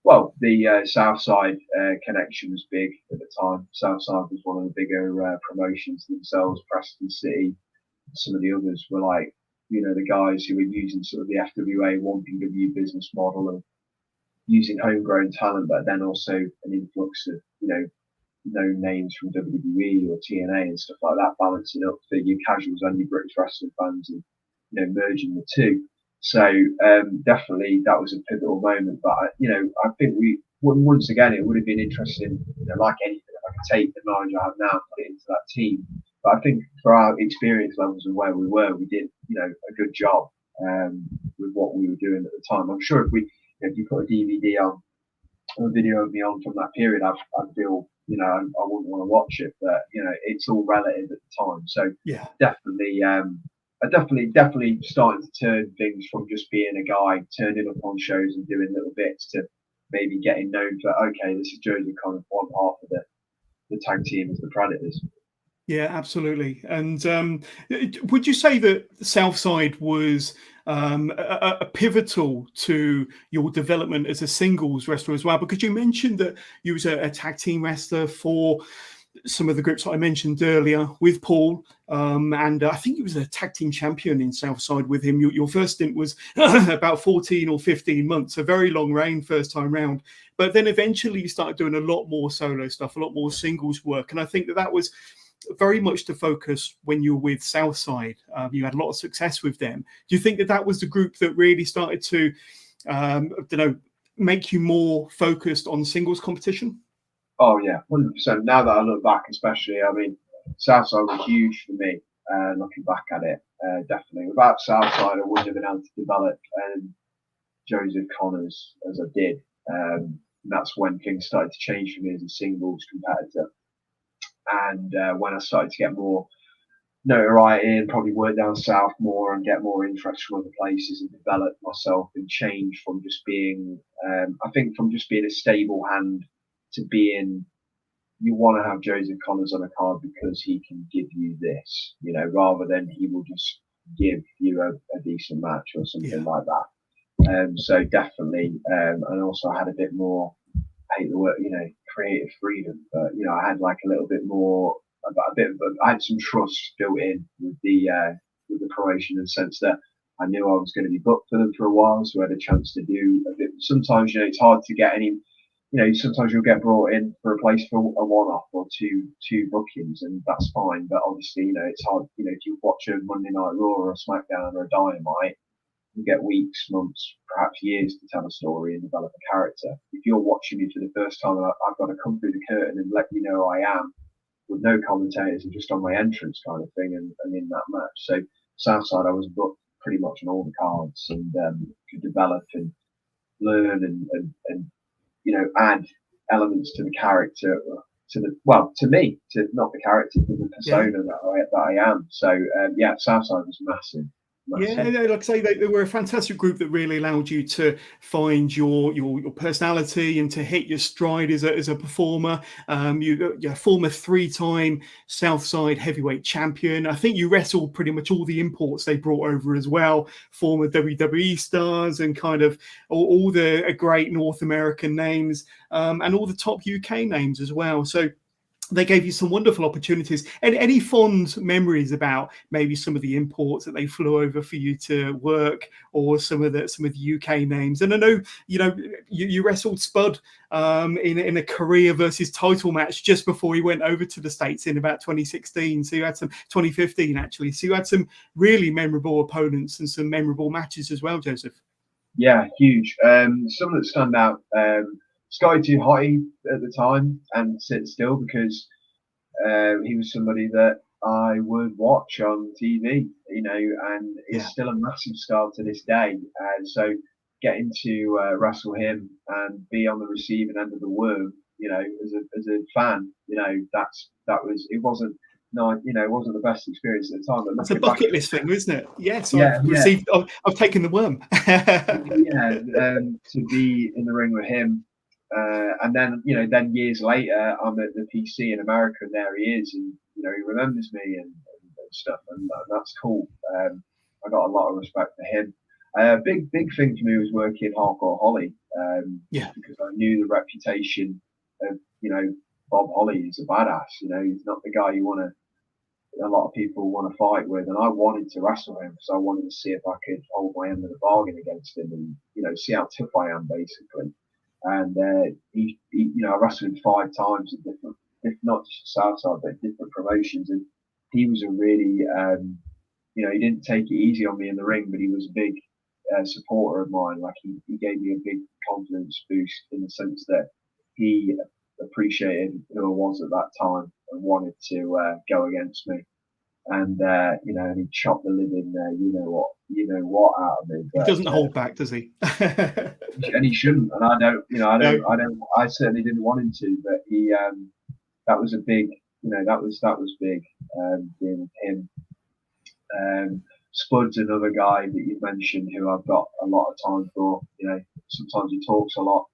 Well, the Southside connection was big at the time. Southside was one of the bigger promotions themselves. Preston City, some of the others were like, you know, the guys who were using sort of the FWA 1PW business model of using homegrown talent, but then also an influx of, you know, known names from WWE or TNA and stuff like that, balancing up for your casuals and your British wrestling fans, and, you know, merging the two. So definitely that was a pivotal moment. But you know, I think once again it would have been interesting, you know, like anything, if I could take the knowledge I have now and put it into that team. But I think for our experience levels and where we were, we did, you know, a good job with what we were doing at the time. I'm sure if you put a DVD on, or a video of me on from that period, I'd feel, you know, I wouldn't want to watch it. But you know, it's all relative at the time. So yeah, definitely. I definitely started to turn things from just being a guy turning up on shows and doing little bits to maybe getting known for, okay, this is Joseph Conners, one half of the tag team as the Predators. Yeah, absolutely. And would you say that Southside was a pivotal to your development as a singles wrestler as well? Because you mentioned that you was a tag team wrestler for some of the groups that I mentioned earlier with Paul, and I think he was a tag team champion in Southside with him. Your first stint was about 14 or 15 months, a very long reign first time round. But then eventually you started doing a lot more solo stuff, a lot more singles work. And I think that was very much the focus when you were with Southside. You had a lot of success with them. Do you think that was the group that really started to, make you more focused on singles competition? Oh yeah, 100%. Now that I look back, especially, I mean, Southside was huge for me. Looking back at it, definitely. Without Southside, I wouldn't have been able to develop Joseph Conners as I did. That's when things started to change for me as a singles competitor. And when I started to get more notoriety and probably work down south more and get more interest from other places and develop myself and change from just being, I think, from just being a stable hand to being, you want to have Joseph Conners on a card because he can give you this, rather than he will just give you a decent match or something like that. So definitely, and also I had a bit more, I hate the word, creative freedom, but I had like a little bit more, I had some trust built in with the promotion in the sense that I knew I was going to be booked for them for a while, so I had a chance to do a bit. Sometimes it's hard to get any. Sometimes you'll get brought in for a place for a one-off or two bookings, and that's fine. But obviously, it's hard. If you watch a Monday Night Raw or a SmackDown or a Dynamite, you get weeks, months, perhaps years to tell a story and develop a character. If you're watching me for the first time, I've got to come through the curtain and let you know who I am, with no commentators and just on my entrance kind of thing, and in that match. So Southside, I was booked pretty much on all the cards and could develop and learn and add elements to the character, to me, to not the character, to the persona that I am. So Southside was massive. Yeah, like I say, they were a fantastic group that really allowed you to find your personality and to hit your stride as a performer. You're a former 3-time Southside heavyweight champion. I think you wrestled pretty much all the imports they brought over as well, former WWE stars and kind of all the great North American names, and all the top UK names as well. So they gave you some wonderful opportunities. And any fond memories about maybe some of the imports that they flew over for you to work, or some of the UK names? And I know you wrestled Spud in a career versus title match just before he went over to the States in about 2016. So you had some 2015 actually. So you had some really memorable opponents and some memorable matches as well, Joseph. Yeah, huge. Some that stand out. Sky Too Hotty at the time and sit still because he was somebody that I would watch on TV, and is still a massive star to this day. And so getting to wrestle him and be on the receiving end of the worm, as a fan, it wasn't the best experience at the time. But it's a bucket list thing, isn't it? Yes, I've taken the worm. To be in the ring with him. And then, years later, I'm at the PC in America, and there he is, and he remembers me and stuff, and that's cool. I got a lot of respect for him. Big thing for me was working Hardcore Holly, because I knew the reputation of Bob Holly is a badass. He's not the guy a lot of people want to fight with, and I wanted to wrestle him because I wanted to see if I could hold my end of the bargain against him and see how tough I am, basically. And I wrestled him 5 times in different, not just Southside, but different promotions. And he was a really, he didn't take it easy on me in the ring, but he was a big supporter of mine. Like he gave me a big confidence boost in the sense that he appreciated who I was at that time and wanted to go against me. And and he chopped the living what out of me. But, he doesn't hold back, does he? And he shouldn't. And I certainly didn't want him to. But he, that was a big, that was big being with him. Spud's another guy that you mentioned who I've got a lot of time for. You know, sometimes he talks a lot,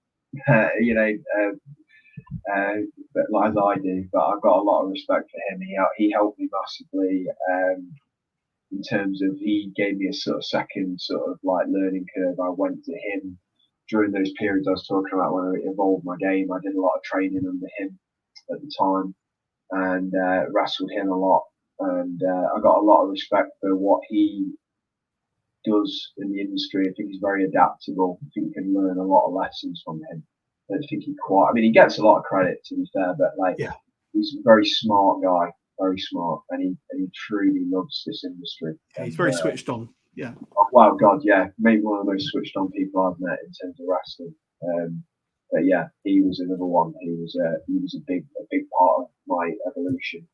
you know, but as I do. But I've got a lot of respect for him. He helped me massively in terms of he gave me a sort of second sort of like learning curve. I went to him during those periods I was talking about when I evolved my game. I did a lot of training under him at the time and wrestled him a lot. And I got a lot of respect for what he does in the industry. I think he's very adaptable. I think you can learn a lot of lessons from him. I don't think I mean, he gets a lot of credit, to be fair, but like, Yeah. He's a very smart guy, very smart, and he truly loves this industry. Yeah, he's very switched on. Yeah. Oh, wow, God, yeah, maybe one of the most switched on people I've met in terms of wrestling. But yeah, he was another one. He was a big part of my evolution.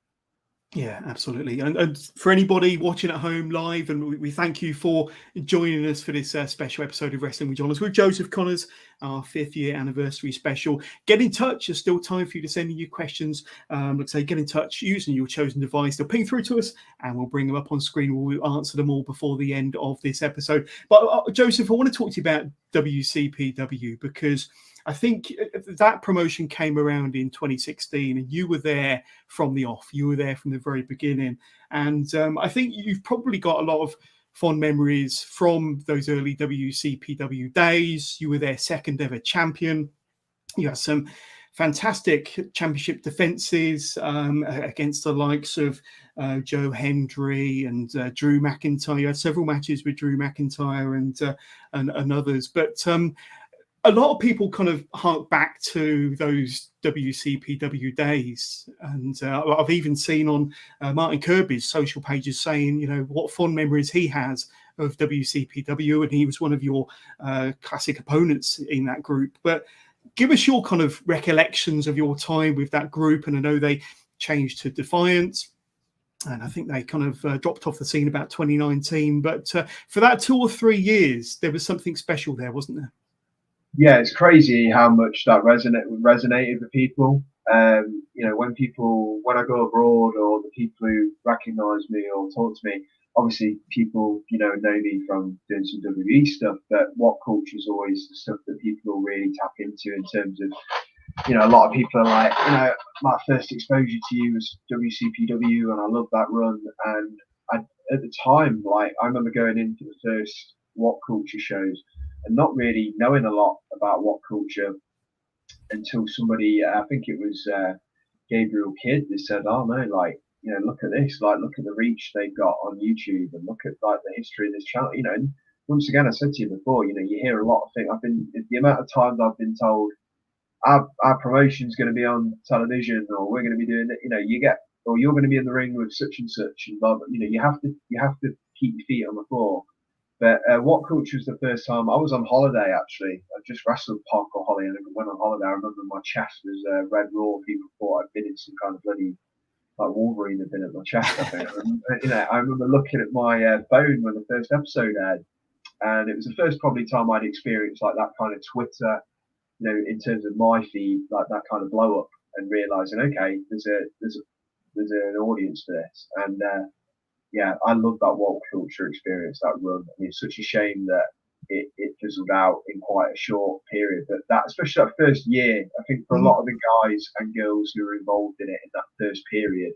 Yeah, absolutely. And for anybody watching at home live, and we thank you for joining us for this special episode of Wrestling with Johners with Joseph Conners, our 5th year anniversary special. Get in touch. There's still time for you to send in your questions. Let's say get in touch using your chosen device. They'll ping through to us and we'll bring them up on screen. We'll answer them all before the end of this episode. But Joseph, I want to talk to you about WCPW because I think that promotion came around in 2016 and you were there from the off. You were there from the very beginning. And I think you've probably got a lot of fond memories from those early WCPW days. You were their second ever champion. You had some fantastic championship defenses against the likes of Joe Hendry and Drew McIntyre. You had several matches with Drew McIntyre and others. But a lot of people kind of hark back to those WCPW days. And I've even seen on Martin Kirby's social pages saying, you know, what fond memories he has of WCPW. And he was one of your classic opponents in that group. But give us your kind of recollections of your time with that group. And I know they changed to Defiance. And I think they kind of dropped off the scene about 2019. But for that 2 or 3 years, there was something special there, wasn't there? Yeah, it's crazy how much that resonated with people. You know, when I go abroad or the people who recognise me or talk to me, obviously people, you know me from doing some WWE stuff, but what culture is always the stuff that people will really tap into in terms of, you know, a lot of people are like, you know, my first exposure to you was WCPW and I love that run. And at the time, like, I remember going into the first What Culture shows and not really knowing a lot about What Culture until somebody, I think it was Gabriel Kidd, they said, oh no, like, you know, look at this, like, look at the reach they've got on YouTube and look at like the history of this channel, you know. And once again, I said to you before, you know, you hear a lot of things. The amount of times I've been told our promotion's going to be on television or we're going to be doing it, you know, or you're going to be in the ring with such and such and blah, blah. You know, you have to keep your feet on the floor. But What Culture was the first time I was on holiday. Actually, I just wrestled Parkour Holly and I went on holiday. I remember my chest was red raw. People thought I'd been in some kind of bloody, like, Wolverine had been at my chest. I think. You know, I remember looking at my phone when the first episode aired, and it was the first probably time I'd experienced like that kind of Twitter, you know, in terms of my feed, like that kind of blow up, and realizing, okay, there's an audience for this. And yeah, I love that What Culture experience, that run. I mean, it's such a shame that it fizzled out in quite a short period. But that, especially that first year, I think for a lot of the guys and girls who were involved in it in that first period,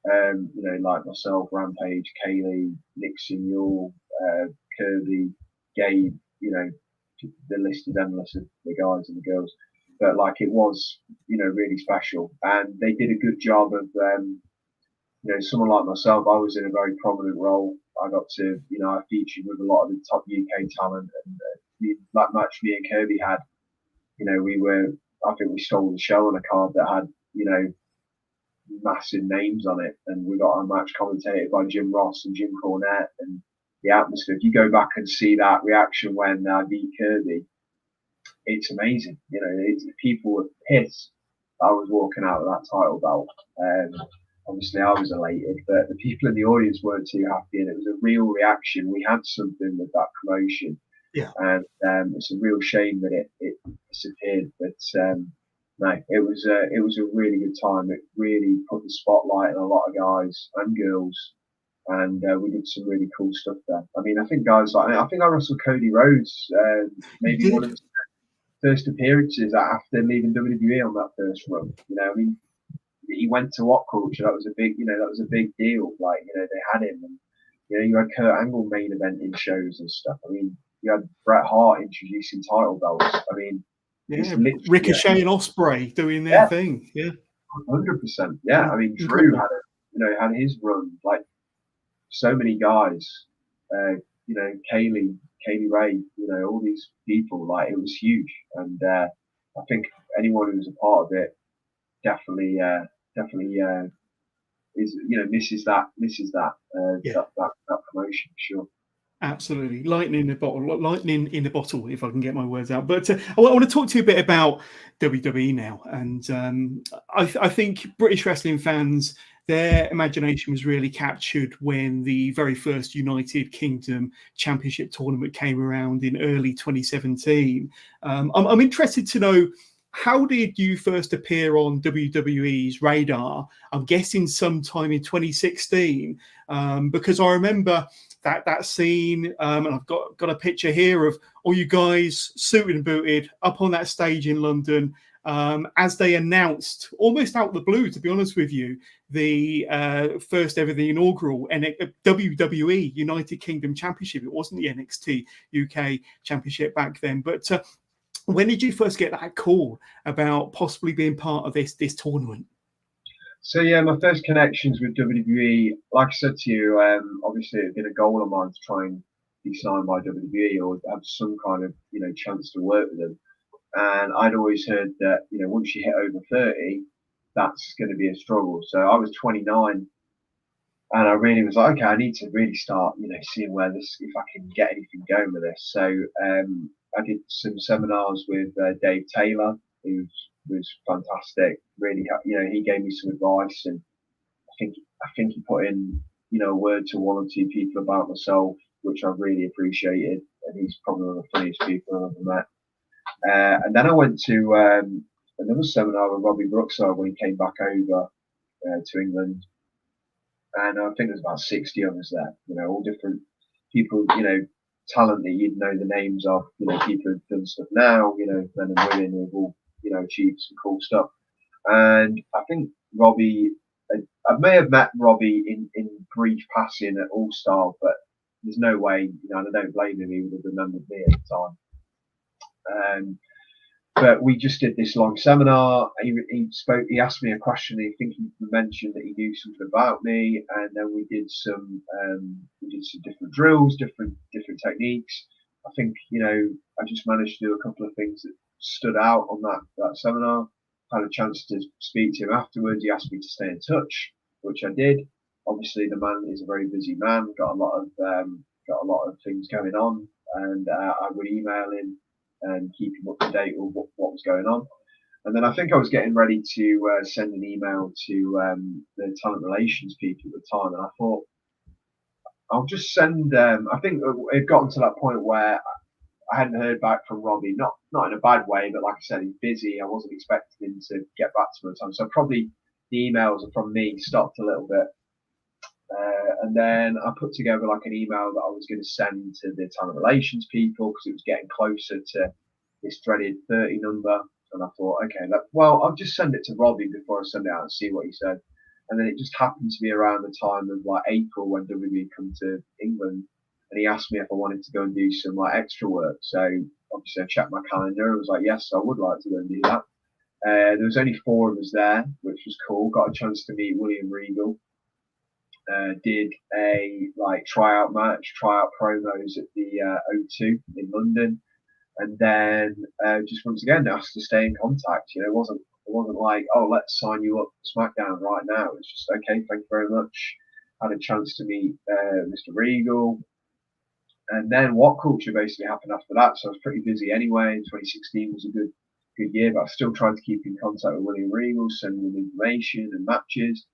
you know, like myself, Rampage, Kaylee, Nixon, Yule, Kirby, Gabe, you know, the list is endless of the guys and the girls. But like, it was, you know, really special, and they did a good job of, you know, someone like myself, I was in a very prominent role. I got to, you know, I featured with a lot of the top UK talent, and that match me and Kirby had, you know, I think we stole the show on a card that had, you know, massive names on it, and we got our match commentated by Jim Ross and Jim Cornette, and the atmosphere. If you go back and see that reaction when I beat Kirby, it's amazing. You know, people were pissed I was walking out with that title belt. Obviously, I was elated, but the people in the audience weren't too happy, and it was a real reaction. We had something with that promotion, yeah, and it's a real shame that it disappeared. But no, it was a really good time. It really put the spotlight on a lot of guys and girls and we did some really cool stuff there. I mean, I think guys like I think I wrestled Cody Rhodes, maybe one of his first appearances after leaving WWE on that first run. You know, I mean, he went to What Culture. That was a big, that was a big deal. Like, they had him, and you had Kurt Angle main eventing shows and stuff. I mean, you had Bret Hart introducing title belts. I mean, it's literally Ricochet and Ospreay doing their thing. Yeah, 100%. Yeah, I mean, Drew had had his run. Like so many guys, Kaylee Ray, all these people. Like it was huge, and I think anyone who was a part of it definitely is misses that that promotion for sure. Absolutely, lightning in the bottle, if I can get my words out. But I want to talk to you a bit about WWE now, and I think British wrestling fans, their imagination was really captured when the very first United Kingdom Championship tournament came around in early 2017. I'm interested to know, how did you first appear on WWE's radar? I'm guessing sometime in 2016, because I remember that scene, and I've got a picture here of all you guys suited and booted up on that stage in London, as they announced, almost out of the blue, to be honest with you, the first ever, the inaugural WWE United Kingdom Championship. It wasn't the NXT UK Championship back then, but when did you first get that call about possibly being part of this tournament? So yeah, my first connections with WWE, like I said to you, obviously it had been a goal of mine to try and be signed by WWE or have some kind of chance to work with them. And I'd always heard that once you hit over 30, that's going to be a struggle. So I was 29, and I really was like, okay, I need to really start seeing where this, if I can get anything going with this. So I did some seminars with Dave Taylor, who was fantastic. Really, he gave me some advice, and I think he put in a word to one or two people about myself, which I really appreciated. And he's probably one of the funniest people I've ever met. And then I went to another seminar with Robbie Brookside when he came back over to England, and I think there's about 60 of us there. All different people, talent that you'd know the names of, people who've done stuff now, men and women who've all, achieved some cool stuff. And I think Robbie, I may have met Robbie in brief passing at All Star, but there's no way, and I don't blame him, he would have remembered me at the time. But we just did this long seminar. He asked me a question. I think he mentioned that he knew something about me, and then we did some different drills, different techniques. I think I just managed to do a couple of things that stood out on that seminar. Had a chance to speak to him afterwards. He asked me to stay in touch, which I did. Obviously, the man is a very busy man. Got a lot of things going on, and I would email him and keep him up to date with what was going on. And then I think I was getting ready to send an email to the talent relations people at the time, and I thought I'll just send. I think it had gotten to that point where I hadn't heard back from Robbie, not in a bad way, but like I said, he's busy. I wasn't expecting him to get back to me on time, so probably the emails from me stopped a little bit. And then I put together like an email that I was going to send to the talent relations people because it was getting closer to this dreaded 30 number. And I thought, okay, I'll just send it to Robbie before I send it out and see what he said. And then it just happened to be around the time of like April when WWE come to England, and he asked me if I wanted to go and do some like extra work. So obviously I checked my calendar and was like, yes, I would like to go and do that. There was only 4 of us there, which was cool. Got a chance to meet William Regal. Did a tryout promos at the O2 in London, and then just once again asked to stay in contact. It wasn't like, oh, let's sign you up to SmackDown right now. It's just, okay, thank you very much. Had a chance to meet Mr. Regal, and then What Culture basically happened after that. So I was pretty busy anyway. 2016 was a good year, but I still tried to keep in contact with William Regal, sending him information and matches.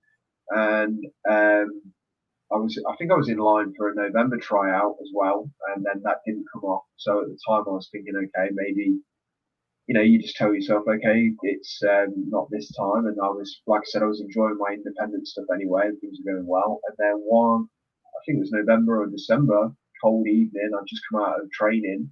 And I think I was in line for a November tryout as well, and then that didn't come off. So at the time I was thinking, okay, maybe you just tell yourself, okay, it's not this time. And I was, like I said, I was enjoying my independent stuff anyway, and things were going well. And then think it was November or December, cold evening. I'd just come out of training.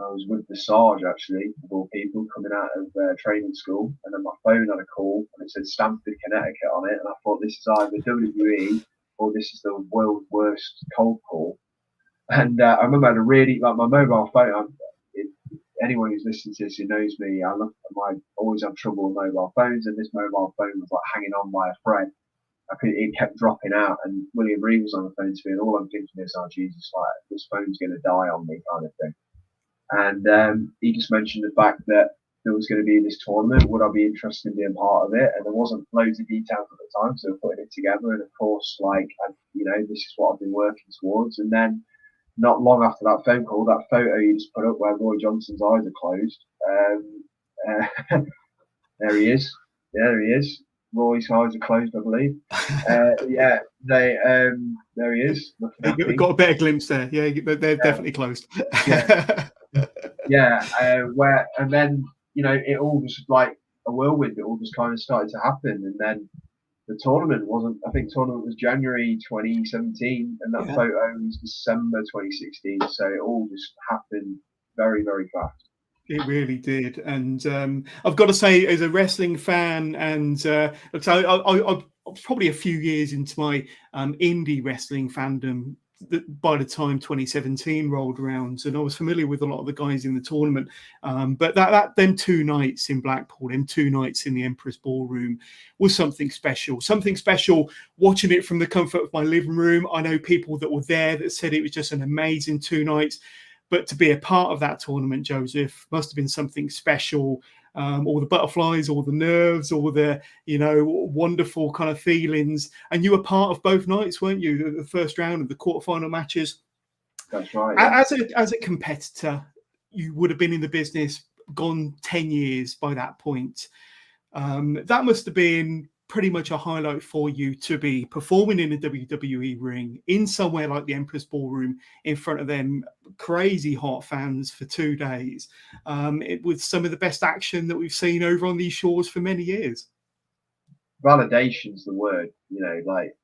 I was with the Sarge, actually, of all people, coming out of training school, and then my phone had a call, and it said Stamford, Connecticut on it, and I thought this is either WWE or this is the world's worst cold call. And I remember I had a really, like, my mobile phone. Anyone who's listening to this who knows me, I always have trouble with mobile phones, and this mobile phone was like hanging on by a thread. It kept dropping out, and William Reed was on the phone to me, and all I'm thinking is, oh Jesus, like, this phone's going to die on me, kind of thing. And he just mentioned the fact that there was going to be this tournament. Would I be interested in being part of it? And there wasn't loads of details at the time, so we're putting it together. And of course, like, this is what I've been working towards. And then, not long after that phone call, that photo you just put up where Roy Johnson's eyes are closed. There he is. Yeah, there he is. Roy's eyes are closed, I believe. There he is. We've got a better glimpse there. Yeah, they're definitely closed. And then, it all just like a whirlwind. It all just kind of started to happen, and then the tournament was January 2017, and that photo was December 2016. So it all just happened very, very fast. It really did. And I've got to say, as a wrestling fan, and so I was probably a few years into my indie wrestling fandom by the time 2017 rolled around, and I was familiar with a lot of the guys in the tournament. But them 2 nights in Blackpool, them 2 nights in the Empress Ballroom was something special. Something special watching it from the comfort of my living room. I know people that were there that said it was just an amazing 2 nights. But to be a part of that tournament, Joseph, must have been something special. All the butterflies, all the nerves, all the, wonderful kind of feelings. And you were part of both nights, weren't you? The first round of the quarterfinal matches. That's right. Yeah. As a competitor, you would have been in the business, gone 10 years by that point. That must have been pretty much a highlight for you to be performing in a WWE ring in somewhere like the Empress Ballroom in front of them crazy hot fans for 2 days, with some of the best action that we've seen over on these shores for many years. Validation's the word,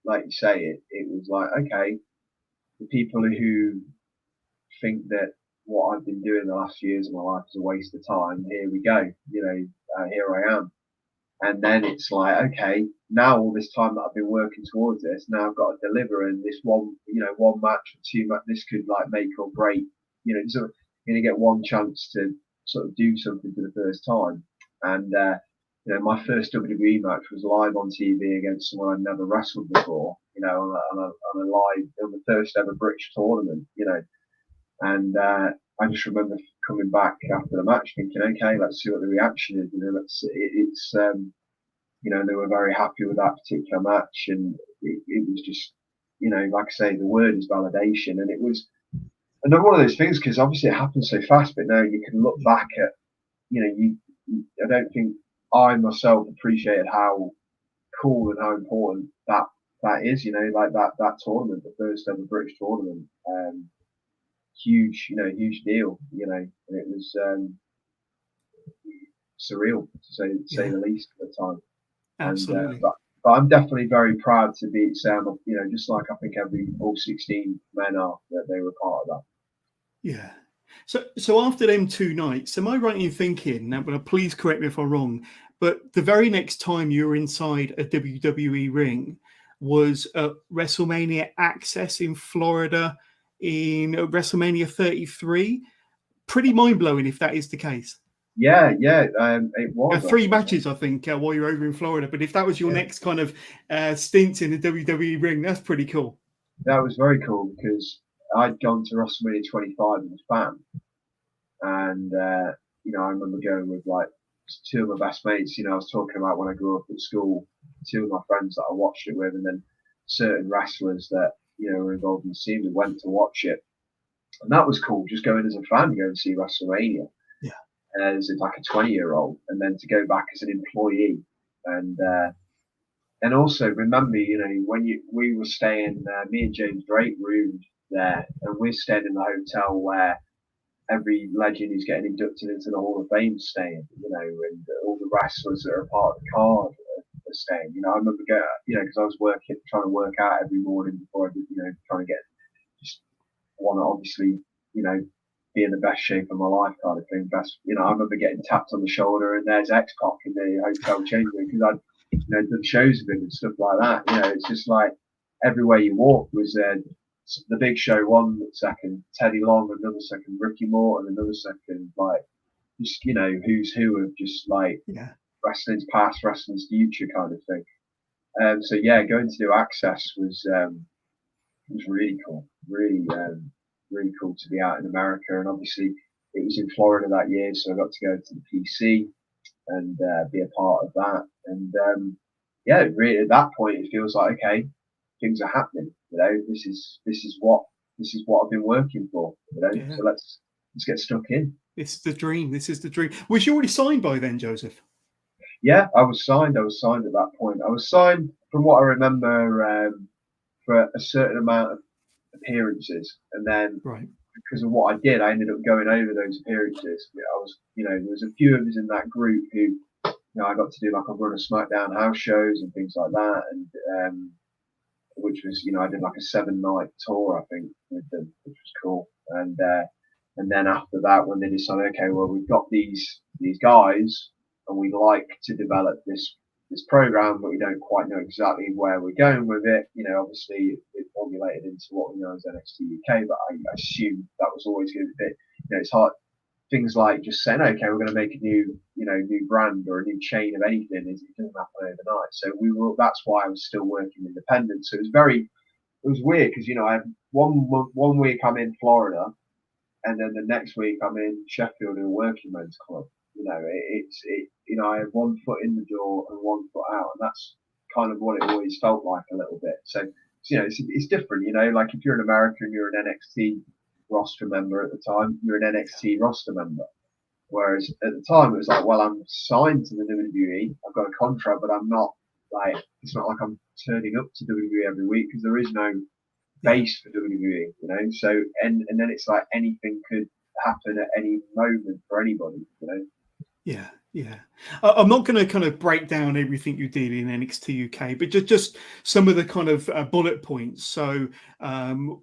like you say, it was like, okay, the people who think that what I've been doing the last few years of my life is a waste of time, here we go, here I am. And then it's like, okay, now all this time that I've been working towards this, now I've got to deliver, and this one match or 2 matches, this could like make or break. So you're going to get one chance to sort of do something for the first time. And, my first WWE match was live on TV against someone I'd never wrestled before, on the first ever British tournament, And I just remember coming back after the match thinking, okay, let's see what the reaction is. They were very happy with that particular match, and it was just, like I say, the word is validation. And it was one of those things, because obviously it happened so fast, but now you can look back at, I don't think I myself appreciated how cool and how important that is, like that tournament, the first ever British tournament. Huge deal, and it was surreal to say the least at the time. Absolutely. And, but I'm definitely very proud to be Sam. Just like I think all 16 men are, that they were part of that. Yeah. So after them 2 nights, am I right in thinking, now, but please correct me if I'm wrong, but the very next time you were inside a WWE ring was at WrestleMania Access in Florida in WrestleMania 33? Pretty mind-blowing if that is the case. Yeah, it was. 3 matches, I think, while you're over in Florida. But if that was your next kind of stint in the WWE ring, that's pretty cool. That was very cool, because I'd gone to WrestleMania 25 as a fan. And, I remember going with like 2 of my best mates. I was talking about when I grew up at school, 2 of my friends that I watched it with, and then certain wrestlers that, were involved in the scene. We went to watch it. And that was cool, just going as a fan, going to see WrestleMania. As like a 20-year-old, and then to go back as an employee, and also remember, when we were staying, me and James Drake roomed there, and we're staying in the hotel where every legend who's getting inducted into the Hall of Fame is staying, and all the wrestlers that are a part of the card are staying. You know, I remember going, you know, because I was trying to work out every morning before I did, you know, trying to get, just want to obviously, you know, be in the best shape of my life kind of thing. Best, you know, I remember getting tapped on the shoulder and there's X-Pac in the hotel change room because I'd, you know, done shows with him and stuff like that. You know, it's just like everywhere you walk was the Big Show 1 second, Teddy Long another second, Ricky Morton another second, like just, you know, who's who of just like wrestling's past, wrestling's future kind of thing. So yeah, going to do Access was really cool, really cool to be out in America, and obviously it was in Florida that year, so I got to go to the PC and be a part of that. And yeah, really at that point it feels like, okay, things are happening. You know, this is what I've been working for. You know, so let's get stuck in. This is the dream. This is the dream. Was you already signed by then, Joseph? Yeah, I was signed. I was signed at that point. I was signed, from what I remember, for a certain amount of appearances, and then because of what I did, I ended up going over those appearances. I was, you know, there was a few of us in that group who, you know, I got to do like a run of SmackDown house shows and things like that, and which was, you know, I did like a 7-night tour, I think, with them, which was cool. And then after that, when they decided, okay, well, we've got these guys, and we'd like to develop this program, but we don't quite know exactly where we're going with it. You know, obviously it formulated into what we know as NXT UK, but I assume that was always going to be, you know, it's hard. Things like just saying, okay, we're going to make a new brand or a new chain of anything, it doesn't happen overnight. So that's why I was still working independent. So it was weird because, you know, I had one week I'm in Florida, and then the next week I'm in Sheffield in a working men's club. You know, you know, I have one foot in the door and one foot out, and that's kind of what it always felt like a little bit. So, you know, it's different. You know, like if you're an American, you're an NXT roster member at the time, you're an NXT roster member. Whereas at the time, it was like, well, I'm signed to the WWE, I've got a contract, but I'm not like, it's not like I'm turning up to WWE every week because there is no base for WWE, you know. So and then it's like anything could happen at any moment for anybody, you know. Yeah. I'm not going to kind of break down everything you did in NXT UK, but just some of the kind of bullet points. So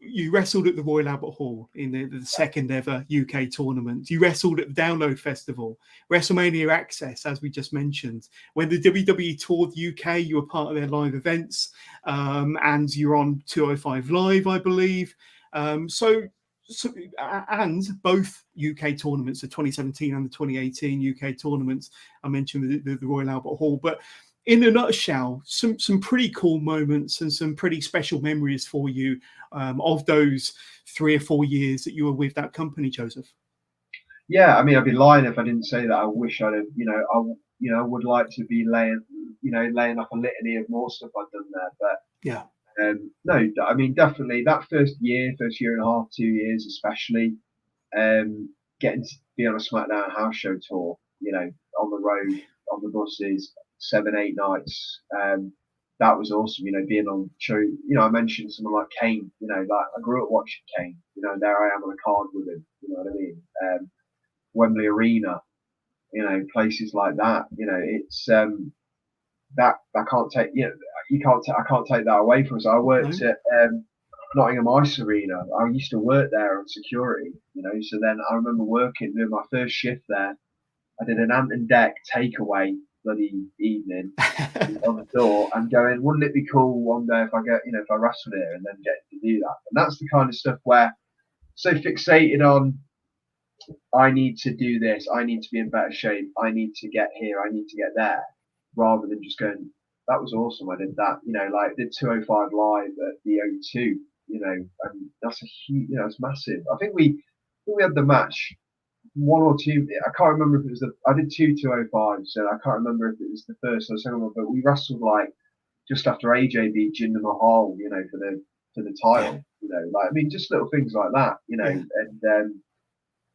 you wrestled at the Royal Albert Hall in the second ever UK tournament. You wrestled at the Download Festival, WrestleMania Access, as we just mentioned. When the WWE toured the UK, you were part of their live events, and you're on 205 Live, I believe. So, and both UK tournaments, the 2017 and the 2018 UK tournaments, I mentioned the Royal Albert Hall. But in a nutshell, some pretty cool moments and some pretty special memories for you of those 3 or 4 years that you were with that company, Joseph. Yeah, I mean, I'd be lying if I didn't say that. I wish I'd have, I would like to be laying up a litany of more stuff I've done there, but yeah. No, I mean, definitely that first year and a half, 2 years, especially, getting to be on a SmackDown house show tour, you know, on the road, on the buses, 7-8 nights. That was awesome, you know, being on show. You know, I mentioned someone like Kane, you know, like I grew up watching Kane, you know, there I am on a card with him, you know what I mean? Wembley Arena, you know, places like that, you know, it's, that I can't take, you know, I can't take that away from us. I worked at Nottingham Ice Arena. I used to work there on security, you know. So then I remember doing my first shift there. I did an Ant and Deck takeaway bloody evening on the door, and going, wouldn't it be cool one day if I wrestled here and then get to do that? And that's the kind of stuff where so fixated on, I need to do this, I need to be in better shape, I need to get here, I need to get there, rather than just going, that was awesome, I did that, you know, like did 205 Live at the O2, you know, and that's a huge, you know, it's massive. I think we had the match, 1 or 2, I can't remember if it was I did 205s, so I can't remember if it was the first or the second one, but we wrestled like just after AJ beat Jinder Mahal, you know, for the title, you know, like, I mean, just little things like that, you know, and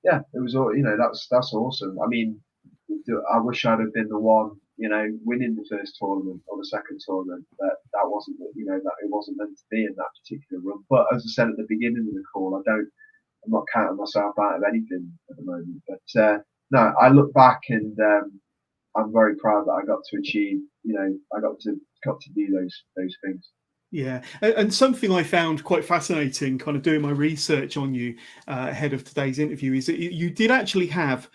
yeah, it was all, you know, that's awesome. I mean, I wish I'd have been the one, you know, winning the first tournament or the second tournament, but that wasn't, you know, that it wasn't meant to be in that particular run. But as I said at the beginning of the call, I'm not counting myself out of anything at the moment. But no, I look back and I'm very proud that I got to achieve I got to do those things. Yeah, and something I found quite fascinating, kind of doing my research on you ahead of today's interview, is that you did actually have,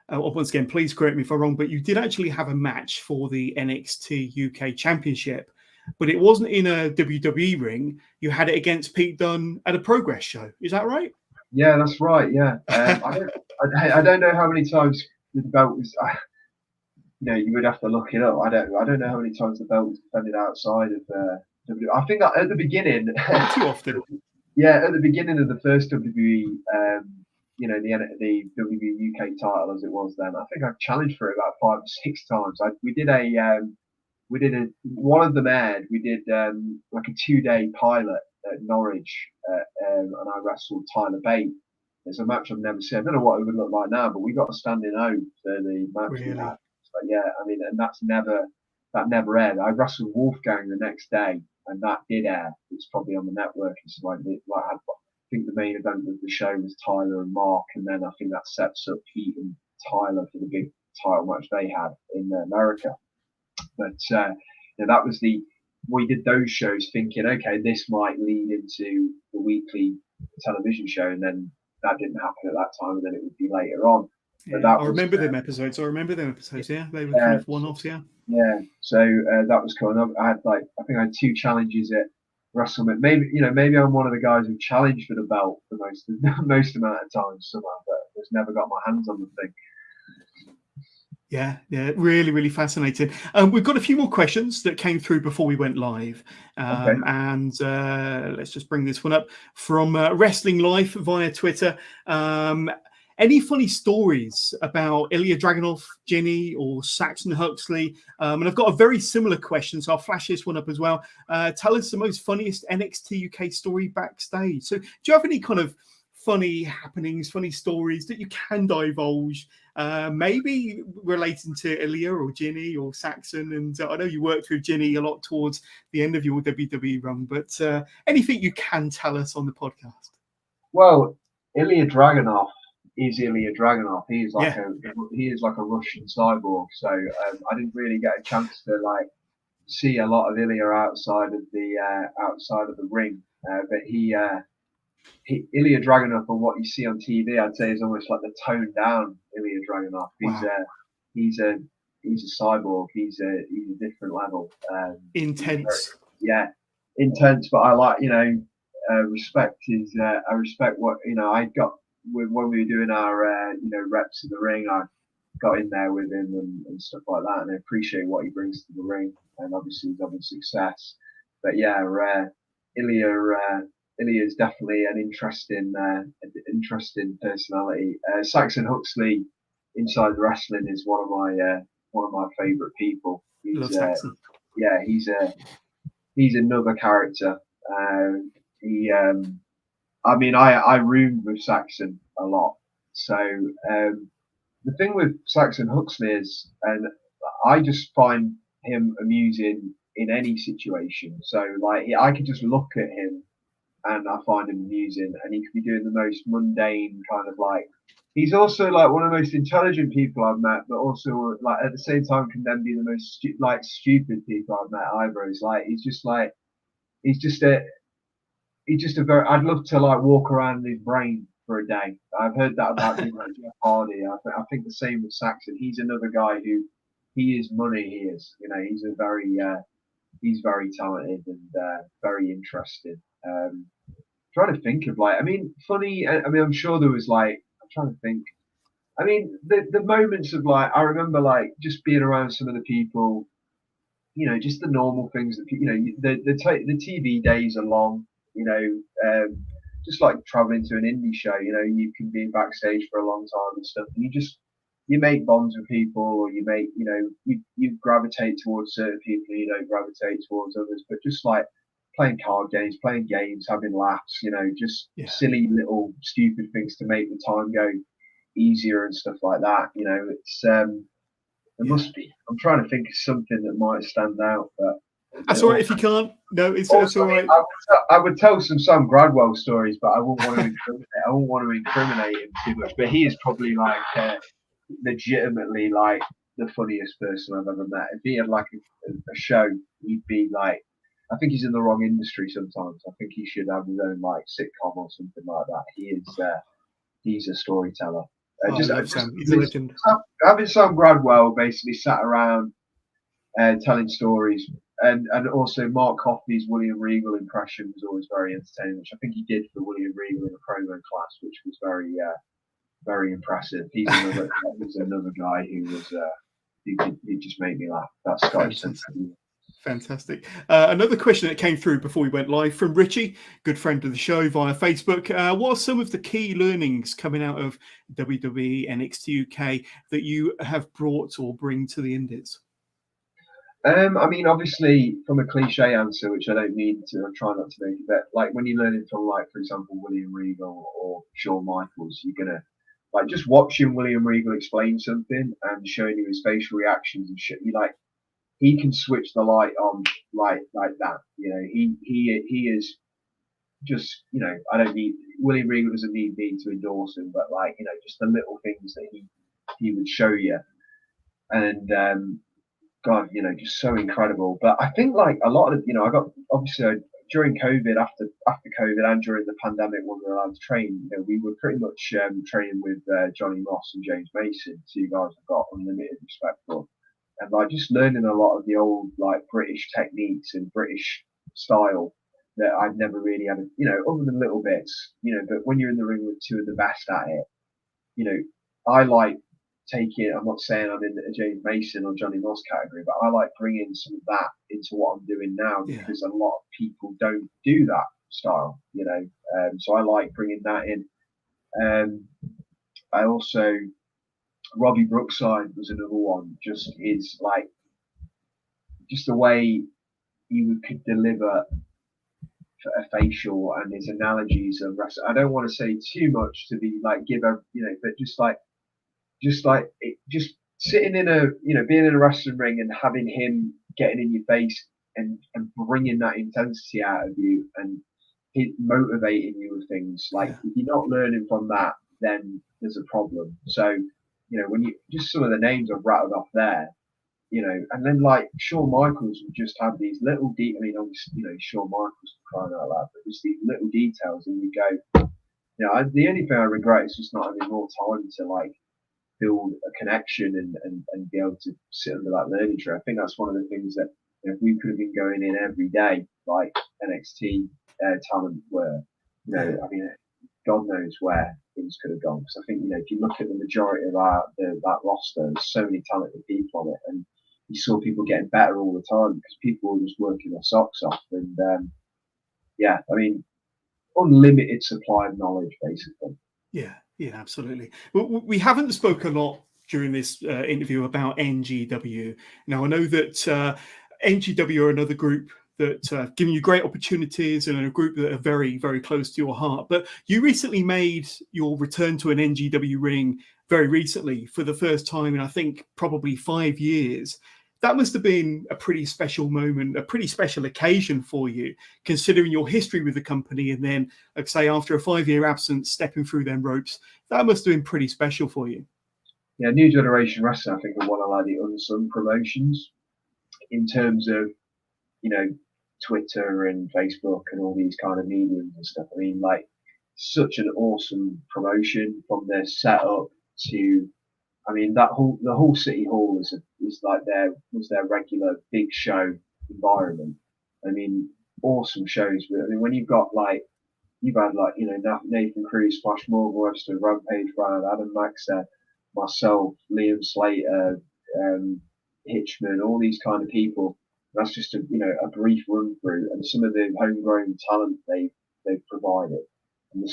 once again, please correct me if I'm wrong, but you did actually have a match for the NXT UK Championship, but it wasn't in a WWE ring. You had it against Pete Dunne at a Progress show. Is that right? Yeah, that's right. Yeah, I don't know how many times the belt was. You would have to look it up. I don't know how many times the belt was defended outside of WWE. I think that at the beginning, not too often. Yeah, at the beginning of the first WWE, the WWE UK title as it was then, I think I challenged for it about 5 or 6 times. One of them aired. We did like a 2-day pilot at Norwich, and I wrestled Tyler Bate. It's a match I've never seen. I don't know what it would look like now, but we got a standing O for the match we had. But yeah, I mean, and that never aired. I wrestled Wolfgang the next day, and that did air. It's probably on the network. It's I think the main event of the show was Tyler and Mark, and then I think that sets up Pete and Tyler for the big title match they had in America. But that was we did those shows thinking, okay, this might lead into the weekly television show, and then that didn't happen at that time, and then it would be later on. Yeah, I remember them episodes. Yeah, they were kind of one-offs. Yeah. Yeah. So that was cool. And I think I had 2 challenges at WrestleMania. Maybe I'm one of the guys who challenged for the belt the most amount of times somehow, but just never got my hands on the thing. Yeah, really, really fascinating. We've got a few more questions that came through before we went live. Okay. And let's just bring this one up from Wrestling Life via Twitter. Any funny stories about Ilya Dragunov, Ginny, or Saxon Huxley? And I've got a very similar question, so I'll flash this one up as well. Tell us the most funniest NXT UK story backstage. So do you have any kind of funny happenings, funny stories that you can divulge, maybe relating to Ilya or Ginny or Saxon? And I know you worked with Ginny a lot towards the end of your WWE run, but anything you can tell us on the podcast? Well, Ilya Dragunov is Ilya Dragunov. He is like a Russian cyborg. So I didn't really get a chance to see a lot of Ilya outside of the ring. But Ilya Dragunov, and what you see on TV, I'd say is almost like the toned down Ilya Dragunov. He's a cyborg. He's a different level. Intense. Intense. But I like respect his. I respect what I got when we were doing our reps in the ring. I got in there with him and stuff like that, and I appreciate what he brings to the ring. And obviously he's having success. But yeah, Ilya is definitely an interesting personality. Saxon Huxley inside wrestling is one of my favourite people. Love Saxon. He's another character. I roomed with Saxon a lot. So the thing with Saxon Huxley is, and I just find him amusing in any situation. So I could just look at him and I find him amusing, and he could be doing the most mundane kind of he's also one of the most intelligent people I've met, but also at the same time can then be the most stupid people I've met either. He's just a very, I'd love to walk around in his brain for a day. I've heard that about people like Jeff Hardy. I think the same with Saxon. He's another guy who, he is money. He is, he's very talented and very interesting. Trying to think of funny. I'm sure there was I'm trying to think. The moments of I remember just being around some of the people, just the normal things that the TV days are long, just traveling to an indie show, you can be backstage for a long time and stuff, and you make bonds with people, or you make, you gravitate towards certain people, you don't gravitate towards others, but just playing card games, playing games, having laughs, silly little stupid things to make the time go easier and stuff like that. There must be. I'm trying to think of something that might stand out, but that's all right if you can't. No, it's all right. I would tell some Sam Gradwell stories, but I wouldn't want to incriminate him too much. But he is probably legitimately the funniest person I've ever met. If he had like a show, he'd be like, I think he's in the wrong industry sometimes. I think he should have his own like sitcom or something like that. He's a storyteller. Oh, I love Sam. He's a legend. Having Sam Gradwell basically sat around telling stories, and also Mark Coffey's William Regal impression was always very entertaining, which I think he did for William Regal in a promo class, which was very impressive. He's another guy who was he just made me laugh. That's Scottish. Fantastic. Another question that came through before we went live from Richie, good friend of the show, via Facebook. What are some of the key learnings coming out of WWE NXT UK that you have brought or bring to the Indies? I mean, obviously, from a cliche answer, which I don't mean to, I'm trying not to make it, but like when you're learning from, like, for example, William Regal or Shawn Michaels, you're gonna like just watching William Regal explain something and showing you his facial reactions and shit. You like, he can switch the light on like that. You know, he is just, you know, I don't need William Regal doesn't need me to endorse him, but like, you know, just the little things that he would show you, and God, you know, just so incredible. But I think like a lot of, you know, I got obviously during COVID, after COVID, and during the pandemic when we were allowed to train, you know, we were pretty much training with Johnny Moss and James Mason, two guys I've got unlimited respect for, and like just learning a lot of the old like British techniques and British style that I've never really had, you know, other than little bits, you know. But when you're in the ring with two of the best at it, you know, I like taking, I'm not saying I'm in a James Mason or Johnny Moss category, but I like bringing some of that into what I'm doing now, because a lot of people don't do that style, you know. So I like bringing that in. I also, Robbie Brookside was another one. Just his like, just the way he could deliver a facial and his analogies of wrestling. I don't want to say too much to be like give a, you know, but just sitting in a, you know, being in a wrestling ring and having him getting in your face and bringing that intensity out of you and motivating you with things. Like if you're not learning from that, then there's a problem. So, you know, when you just some of the names I've rattled off there, you know, and then like Shawn Michaels would just have these little I mean, obviously, you know, Shawn Michaels crying out loud, but just these little details, and you go, you know, the only thing I regret is just not having more time to like build a connection and be able to sit under that learning tree. I think that's one of the things that, you know, if we could have been going in every day like NXT talent were, you know, I mean, God knows where things could have gone. Because I think, you know, if you look at the majority of that roster, there's so many talented people on it, and you saw people getting better all the time because people were just working their socks off. And yeah, I mean, unlimited supply of knowledge, basically. Yeah, absolutely. Well, we haven't spoken a lot during this interview about NGW. Now, I know that NGW are another group that have given you great opportunities and a group that are very, very close to your heart. But you recently made your return to an NGW ring very recently for the first time in, I think, probably 5 years. That must have been a pretty special moment, a pretty special occasion for you, considering your history with the company. And then, like say, after a 5-year absence, stepping through them ropes, that must have been pretty special for you. Yeah, New Generation Wrestling, I think, are one of like the unsung promotions in terms of, you know, Twitter and Facebook and all these kind of mediums and stuff. I mean, like, such an awesome promotion from their setup to, I mean, the whole City Hall was like their regular big show environment. I mean, awesome shows. But I mean, when you've had like, you know, Nathan Cruz, Splash Morgan Webster, Rampage Brown, Adam Maxter, myself, Liam Slater, Hitchman, all these kind of people. That's just a brief run through, and some of the homegrown talent they've provided, and the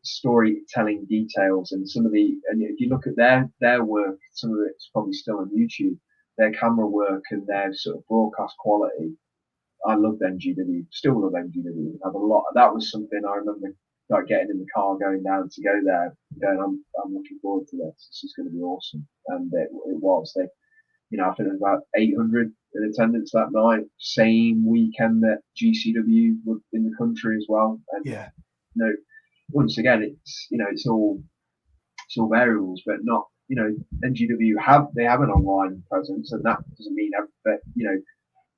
storytelling details, and if you look at their work, some of it's probably still on YouTube. Their camera work and their sort of broadcast quality. I loved NGW, still love NGW. I have a lot. That was something I remember, like getting in the car, going down to go there, going, I'm looking forward to this. This is going to be awesome, and it was. They, you know, I think there was about 800 in attendance that night. Same weekend that GCW were in the country as well. And you know, once again, it's all variables, but not, NGW have an online presence, and that doesn't mean that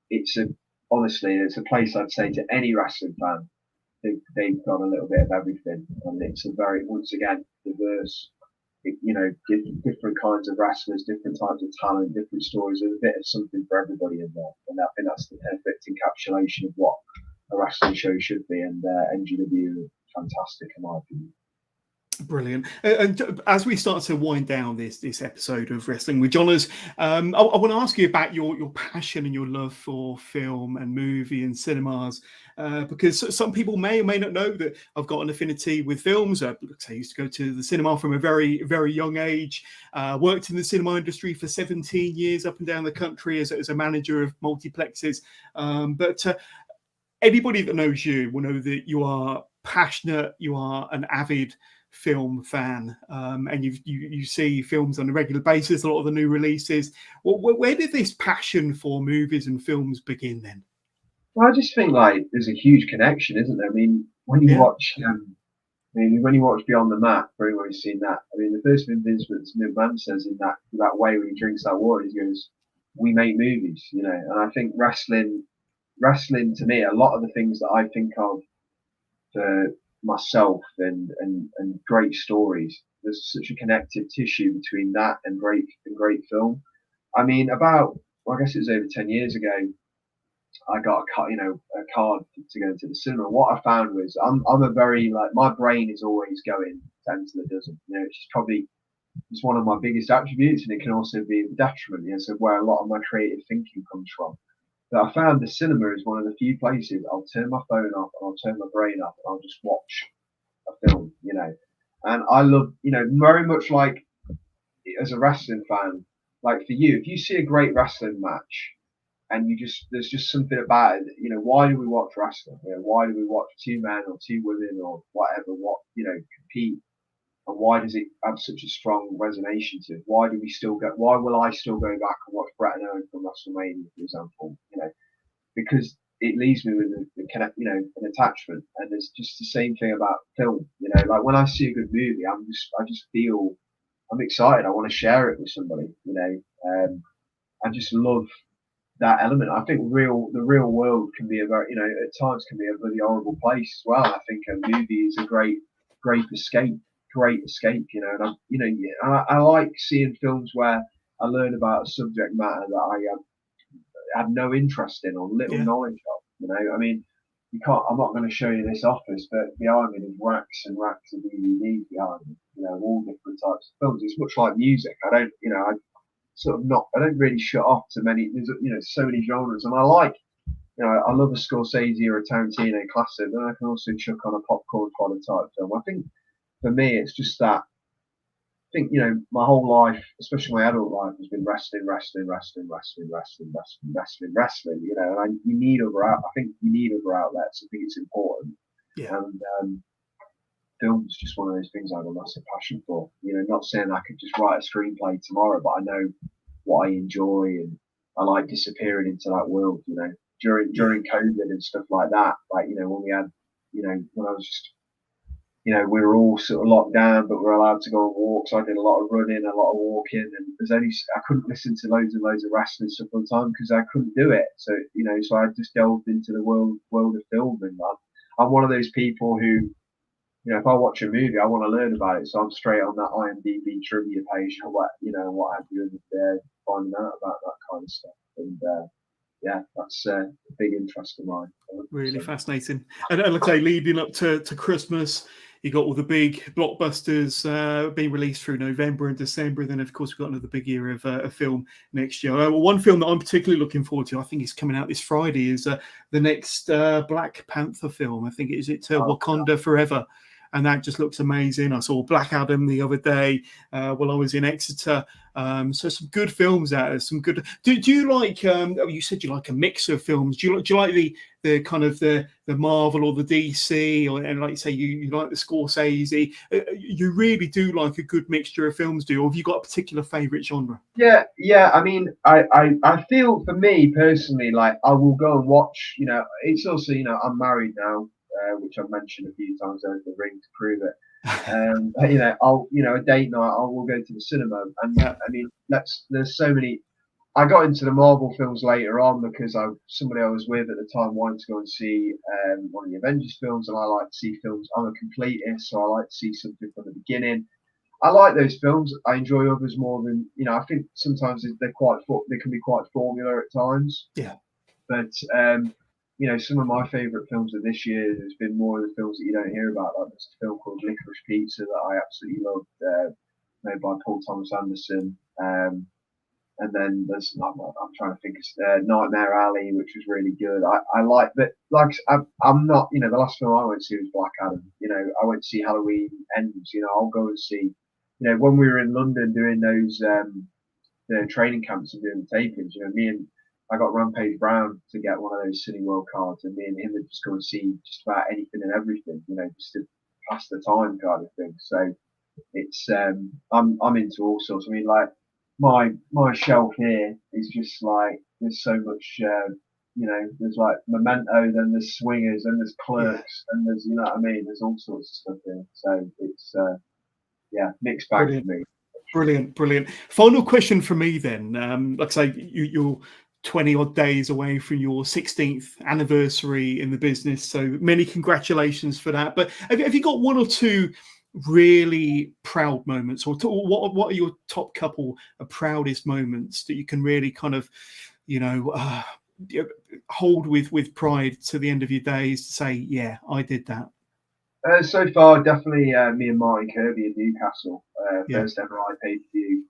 it's it's a place I'd say to any wrestling fan. They've got a little bit of everything, and it's a very, once again, diverse. Different kinds of wrestlers, different types of talent, different stories. There's a bit of something for everybody in there, and I think that's the perfect encapsulation of what a wrestling show should be. And NGW, fantastic in my opinion. Brilliant. And as we start to wind down this episode of Wrestling with Johners, I want to ask you about your passion and your love for film and movie and cinemas, because some people may or may not know that I've got an affinity with films. I used to go to the cinema from a very, very young age, worked in the cinema industry for 17 years up and down the country as a manager of multiplexes. But anybody that knows you will know that you are passionate, you are an avid film fan, and you see films on a regular basis, a lot of the new releases. Where did this passion for movies and films begin then? Well, I just think there's a huge connection, isn't there? I mean, when you watch Beyond the Mat, for anyone who's seen that, I mean, the first thing Vince McMahon says in that way when he drinks that water, he goes, "We make movies," And I think wrestling to me, a lot of the things that I think of for myself and great stories, there's such a connective tissue between that and great film. I mean, I guess it was over 10 years ago, I got a card to go into the cinema. What I found was I'm a very, my brain is always going 10 to the dozen. It's one of my biggest attributes, and it can also be a detriment. So where a lot of my creative thinking comes from. But I found the cinema is one of the few places I'll turn my phone off and I'll turn my brain off and I'll just watch a film, And I love, very much like as a wrestling fan, like for you, if you see a great wrestling match and there's just something about it, why do we watch wrestling? Why do we watch two men or two women or whatever, compete? And why does it have such a strong resonance to it? Why will I still go back and watch Bret and Owen from WrestleMania, for example? Because it leaves me with an attachment. And it's just the same thing about film. Like when I see a good movie, I just feel I'm excited. I want to share it with somebody. I just love that element. I think the real world can be at times can be a really horrible place as well. I think a movie is a great escape. And I like seeing films where I learn about a subject matter that I had no interest in or little knowledge of. I mean, I'm not going to show you this office, but behind me there's racks and racks of DVDs behind me. All different types of films. It's much like music. I don't really shut off to many. There's so many genres, and I like. I love a Scorsese or a Tarantino classic, and I can also chuck on a popcorn kind of type film. I think. For me, it's just that I think, my whole life, especially my adult life, has been wrestling. And you need other outlets. I think it's important. Yeah. And film is just one of those things I have a massive passion for. Not saying I could just write a screenplay tomorrow, but I know what I enjoy, and I like disappearing into that world. During COVID and stuff like that. When we had, when I was just. We were all sort of locked down, but we're allowed to go on walks. I did a lot of running, a lot of walking, and I couldn't listen to loads and loads of wrestling stuff all the time because I couldn't do it. So so I just delved into the world of film, and I'm one of those people who, if I watch a movie, I want to learn about it. So I'm straight on that IMDb trivia page or what have you, and finding out about that kind of stuff. And that's a big interest of mine. Really fascinating. And like I say, leading up to Christmas, you got all the big blockbusters being released through November and December. And then, of course, we've got another big year of a film next year. One film that I'm particularly looking forward to, I think it's coming out this Friday, is the next Black Panther film. I think it's Wakanda Forever. And that just looks amazing. I saw Black Adam the other day while I was in Exeter. So some good films out there. Some good. Do you like? You said you like a mix of films. Do you like the kind of the Marvel or the DC, and like you say you like the Scorsese? You really do like a good mixture of films, do you? Or have you got a particular favourite genre? Yeah. I mean, I feel for me personally, like I will go and watch. It's also I'm married now. Which I've mentioned a few times over the ring to prove it. You know, I'll, you know, a date night, I will go to the cinema, and Yeah. I mean, there's so many. I got into the Marvel films later on because somebody I was with at the time wanted to go and see one of the Avengers films, and I like to see films. I'm a completist, so I like to see something from the beginning. I like those films. I enjoy others more than, you know. I think sometimes they can be quite formula at times. Yeah. But you know, some of my favourite films of this year has been more of the films that you don't hear about. Like there's a film called Licorice Pizza that I absolutely loved, made by Paul Thomas Anderson. And then there's, I'm trying to think, Nightmare Alley, which was really good. I like, but like I'm not, you know, the last film I went to see was Black Adam. You know, I went to see Halloween Ends. You know, I'll go and see. You know, when we were in London doing those the training camps and doing the tapings, you know, I got Rampage Brown to get one of those Cineworld cards, and me and him would just go and see just about anything and everything. You know, just to pass the time kind of thing. So it's I'm into all sorts. I mean, like my shelf here is just like there's so much. You know, there's like Memento, then there's Swingers, then there's Clerks, and there's, you know what I mean. There's all sorts of stuff here. So it's yeah, mixed bag for me. Brilliant. Final question for me then. Like I say, you're 20 odd days away from your 16th anniversary in the business, so many congratulations for that. But have you got one or two really proud moments, or what are your top couple of proudest moments that you can really kind of, you know, hold with pride to the end of your days to say, yeah, I did that? So far, definitely me and Martin Kirby in Newcastle. Yeah. First ever pay-per-view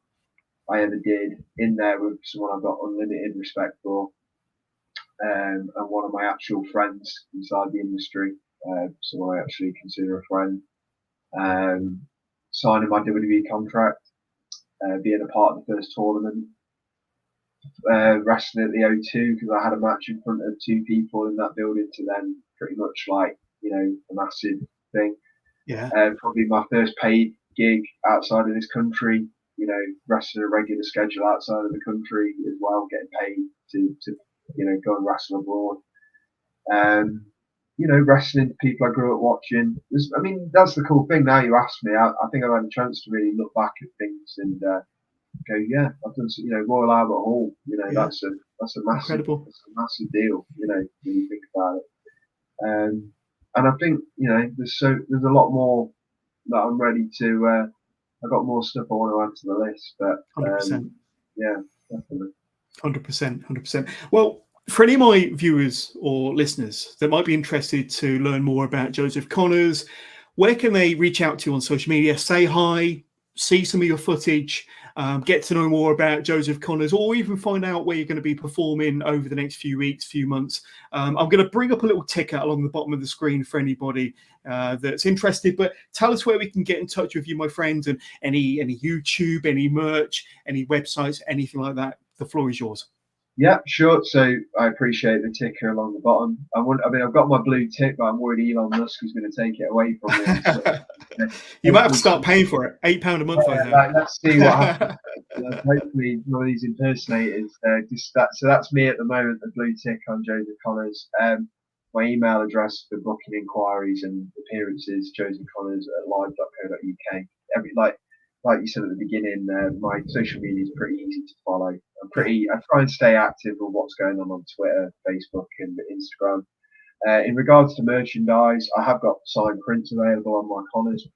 I ever did, in there with someone I've got unlimited respect for, and one of my actual friends inside the industry, someone I actually consider a friend. Signing my WWE contract, being a part of the first tournament, wrestling at the O2 because I had a match in front of two people in that building to then pretty much like, you know, a massive thing. Yeah. Probably my first paid gig outside of this country, you know, wrestling a regular schedule outside of the country as well, getting paid to you know, go and wrestle abroad. You know, wrestling people I grew up watching. I mean, that's the cool thing. Now you ask me, I think I've had a chance to really look back at things and go, yeah, I've done some, you know, Royal Albert Hall. You know, Yeah. that's a Incredible. massive deal. You know, when you think about it. And I think, you know, there's a lot more that I'm ready to. I've got more stuff I want to add to the list, but 100%. yeah, definitely. 100%. Well, for any of my viewers or listeners that might be interested to learn more about Joseph Conners, where can they reach out to you on social media? Say hi, see some of your footage, get to know more about Joseph Conners, or even find out where you're going to be performing over the next few weeks, few months. I'm going to bring up a little ticker along the bottom of the screen for anybody that's interested. But tell us where we can get in touch with you, my friends, and any YouTube, any merch, any websites, anything like that. The floor is yours. Yeah, sure. So I appreciate the ticker along the bottom. I mean, I've got my blue tick, but I'm worried Elon Musk is going to take it away from me. So, you might have to start paying for it. £8 a month, I think. Let's see what happens. Hopefully, one of these impersonators. So that's me at the moment. The blue tick on Joseph Conners. My email address for booking inquiries and appearances: josephconners@live.co.uk. Like you said at the beginning, my social media is pretty easy to follow. I try and stay active with what's going on Twitter, Facebook, and Instagram. In regards to merchandise, I have got signed prints available on my Conners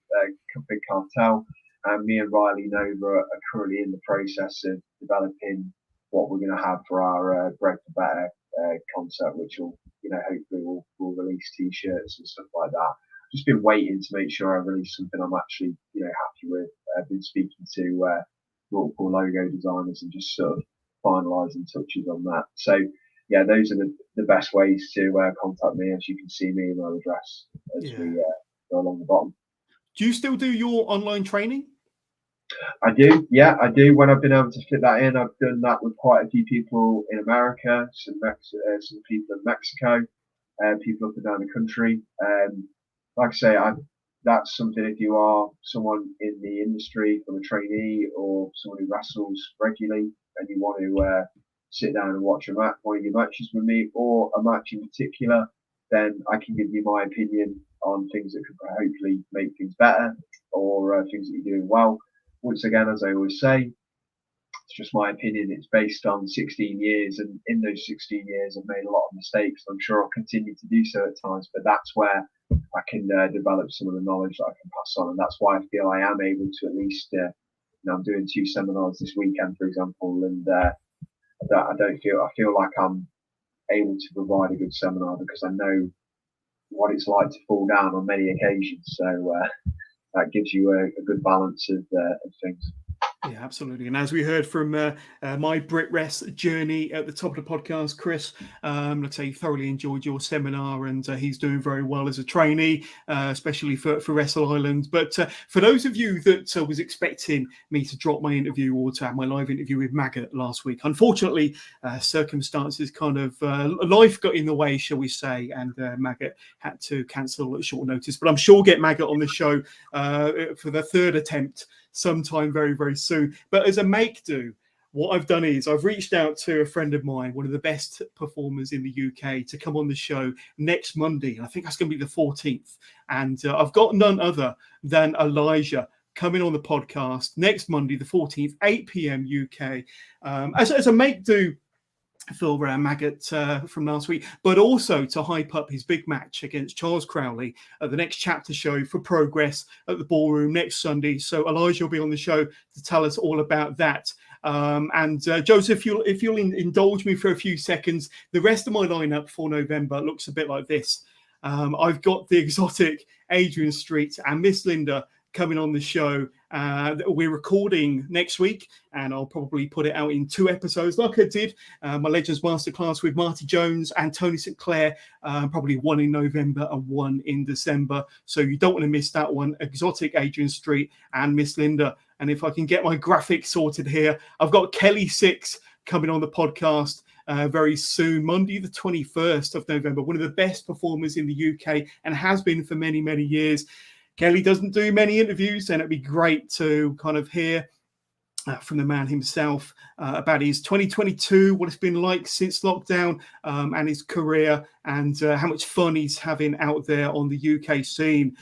big cartel, and me and Riley Nova are currently in the process of developing what we're going to have for our Bread for Better concert, which will, you know, hopefully we'll release T-shirts and stuff like that. Just been waiting to make sure I release something I'm actually, you know, happy with. I've been speaking to multiple logo designers and just sort of finalising touches on that. So yeah, those are the best ways to contact me. As you can see, my email address as we go along the bottom. Do you still do your online training? I do, yeah, I do. When I've been able to fit that in, I've done that with quite a few people in America, some people in Mexico, people up and down the country. Like I say, that's something, if you are someone in the industry, from a trainee or someone who wrestles regularly and you want to sit down and watch one of your matches with me, or a match in particular, then I can give you my opinion on things that could hopefully make things better. or things that you're doing well. Once again, as I always say, it's just my opinion. It's based on 16 years, and in those 16 years, I've made a lot of mistakes. I'm sure I'll continue to do so at times, but that's where I can develop some of the knowledge that I can pass on, and that's why I feel I am able to at least. I'm doing 2 seminars this weekend, for example, and I feel like I'm able to provide a good seminar because I know what it's like to fall down on many occasions. So that gives you a good balance of things. Yeah, absolutely. And as we heard from my britwres journey at the top of the podcast, Chris, let's say he thoroughly enjoyed your seminar, and he's doing very well as a trainee, especially for Wrestle Island. But for those of you that was expecting me to drop my interview or to have my live interview with Maggot last week, unfortunately, circumstances kind of life got in the way, shall we say, and Maggot had to cancel at short notice. But I'm sure we'll get Maggot on the show for the 3rd attempt sometime very, very soon. But as a make-do, what I've done is I've reached out to a friend of mine, one of the best performers in the UK, to come on the show next Monday. And I think that's going to be the 14th. And I've got none other than Elijah coming on the podcast next Monday, the 14th, 8 p.m. UK, as a make-do for Maggot from last week, but also to hype up his big match against Charles Crowley at the next chapter show for Progress at the Ballroom next Sunday. So Elijah will be on the show to tell us all about that. And Joseph, if you'll indulge me for a few seconds, the rest of my lineup for November looks a bit like this. I've got the exotic Adrian Street and Miss Linda coming on the show. We're recording next week, and I'll probably put it out in 2 episodes like I did my Legends Masterclass with Marty Jones and Tony St. Clair, probably 1 in November and 1 in December. So you don't want to miss that one. Exotic Adrian Street and Miss Linda. And if I can get my graphics sorted here, I've got Kelly 6 coming on the podcast very soon, Monday the 21st of November, one of the best performers in the UK and has been for many, many years. Kelly doesn't do many interviews, and it'd be great to kind of hear from the man himself about his 2022, what it's been like since lockdown, and his career, and how much fun he's having out there on the UK scene.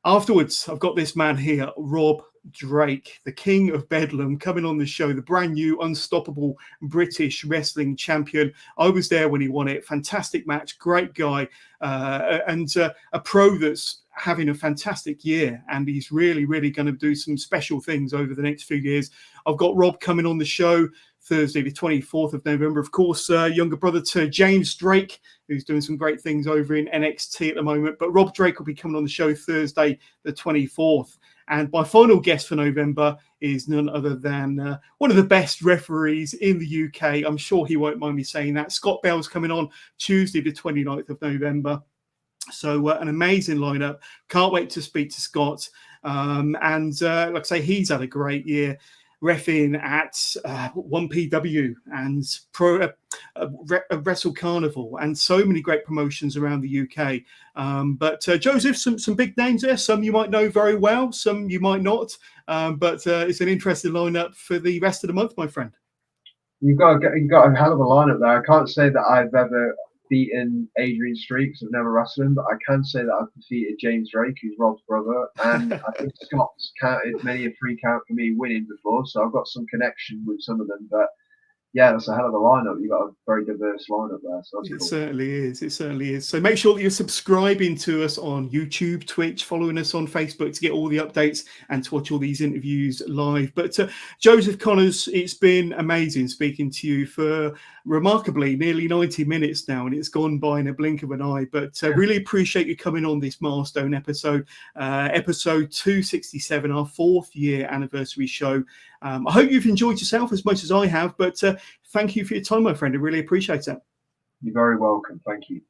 Afterwards, I've got this man here, Rob Drake, the King of Bedlam, coming on the show, the brand new unstoppable British wrestling champion. I was there when he won it. Fantastic match, great guy, and a pro that's having a fantastic year, and he's really, really going to do some special things over the next few years. I've got Rob coming on the show Thursday, the 24th of November. Of course, younger brother to James Drake, who's doing some great things over in NXT at the moment. But Rob Drake will be coming on the show Thursday, the 24th. And my final guest for November is none other than one of the best referees in the UK. I'm sure he won't mind me saying that. Scott Bell's coming on Tuesday, the 29th of November. So an amazing lineup. Can't wait to speak to Scott. And like I say, he's had a great year reffing at 1PW and Wrestle Carnival and so many great promotions around the UK. But Joseph, some big names there. Some you might know very well, some you might not. But it's an interesting lineup for the rest of the month, my friend. You've got a hell of a lineup there. I can't say that I've ever beaten Adrian Street because I've never wrestled him, but I can say that I've defeated James Drake, who's Rob's brother, and I think Scott's counted many a free count for me winning before, so I've got some connection with some of them. But yeah, that's a hell of a lineup. You've got a very diverse lineup there. So that's cool. Certainly is. It certainly is. So make sure that you're subscribing to us on YouTube, Twitch, following us on Facebook to get all the updates and to watch all these interviews live. But Joseph Conners, it's been amazing speaking to you for remarkably nearly 90 minutes now, and it's gone by in a blink of an eye. But really appreciate you coming on this milestone episode, episode 267, our 4th year anniversary show. I hope you've enjoyed yourself as much as I have, but thank you for your time, my friend. I really appreciate it. You're very welcome. Thank you.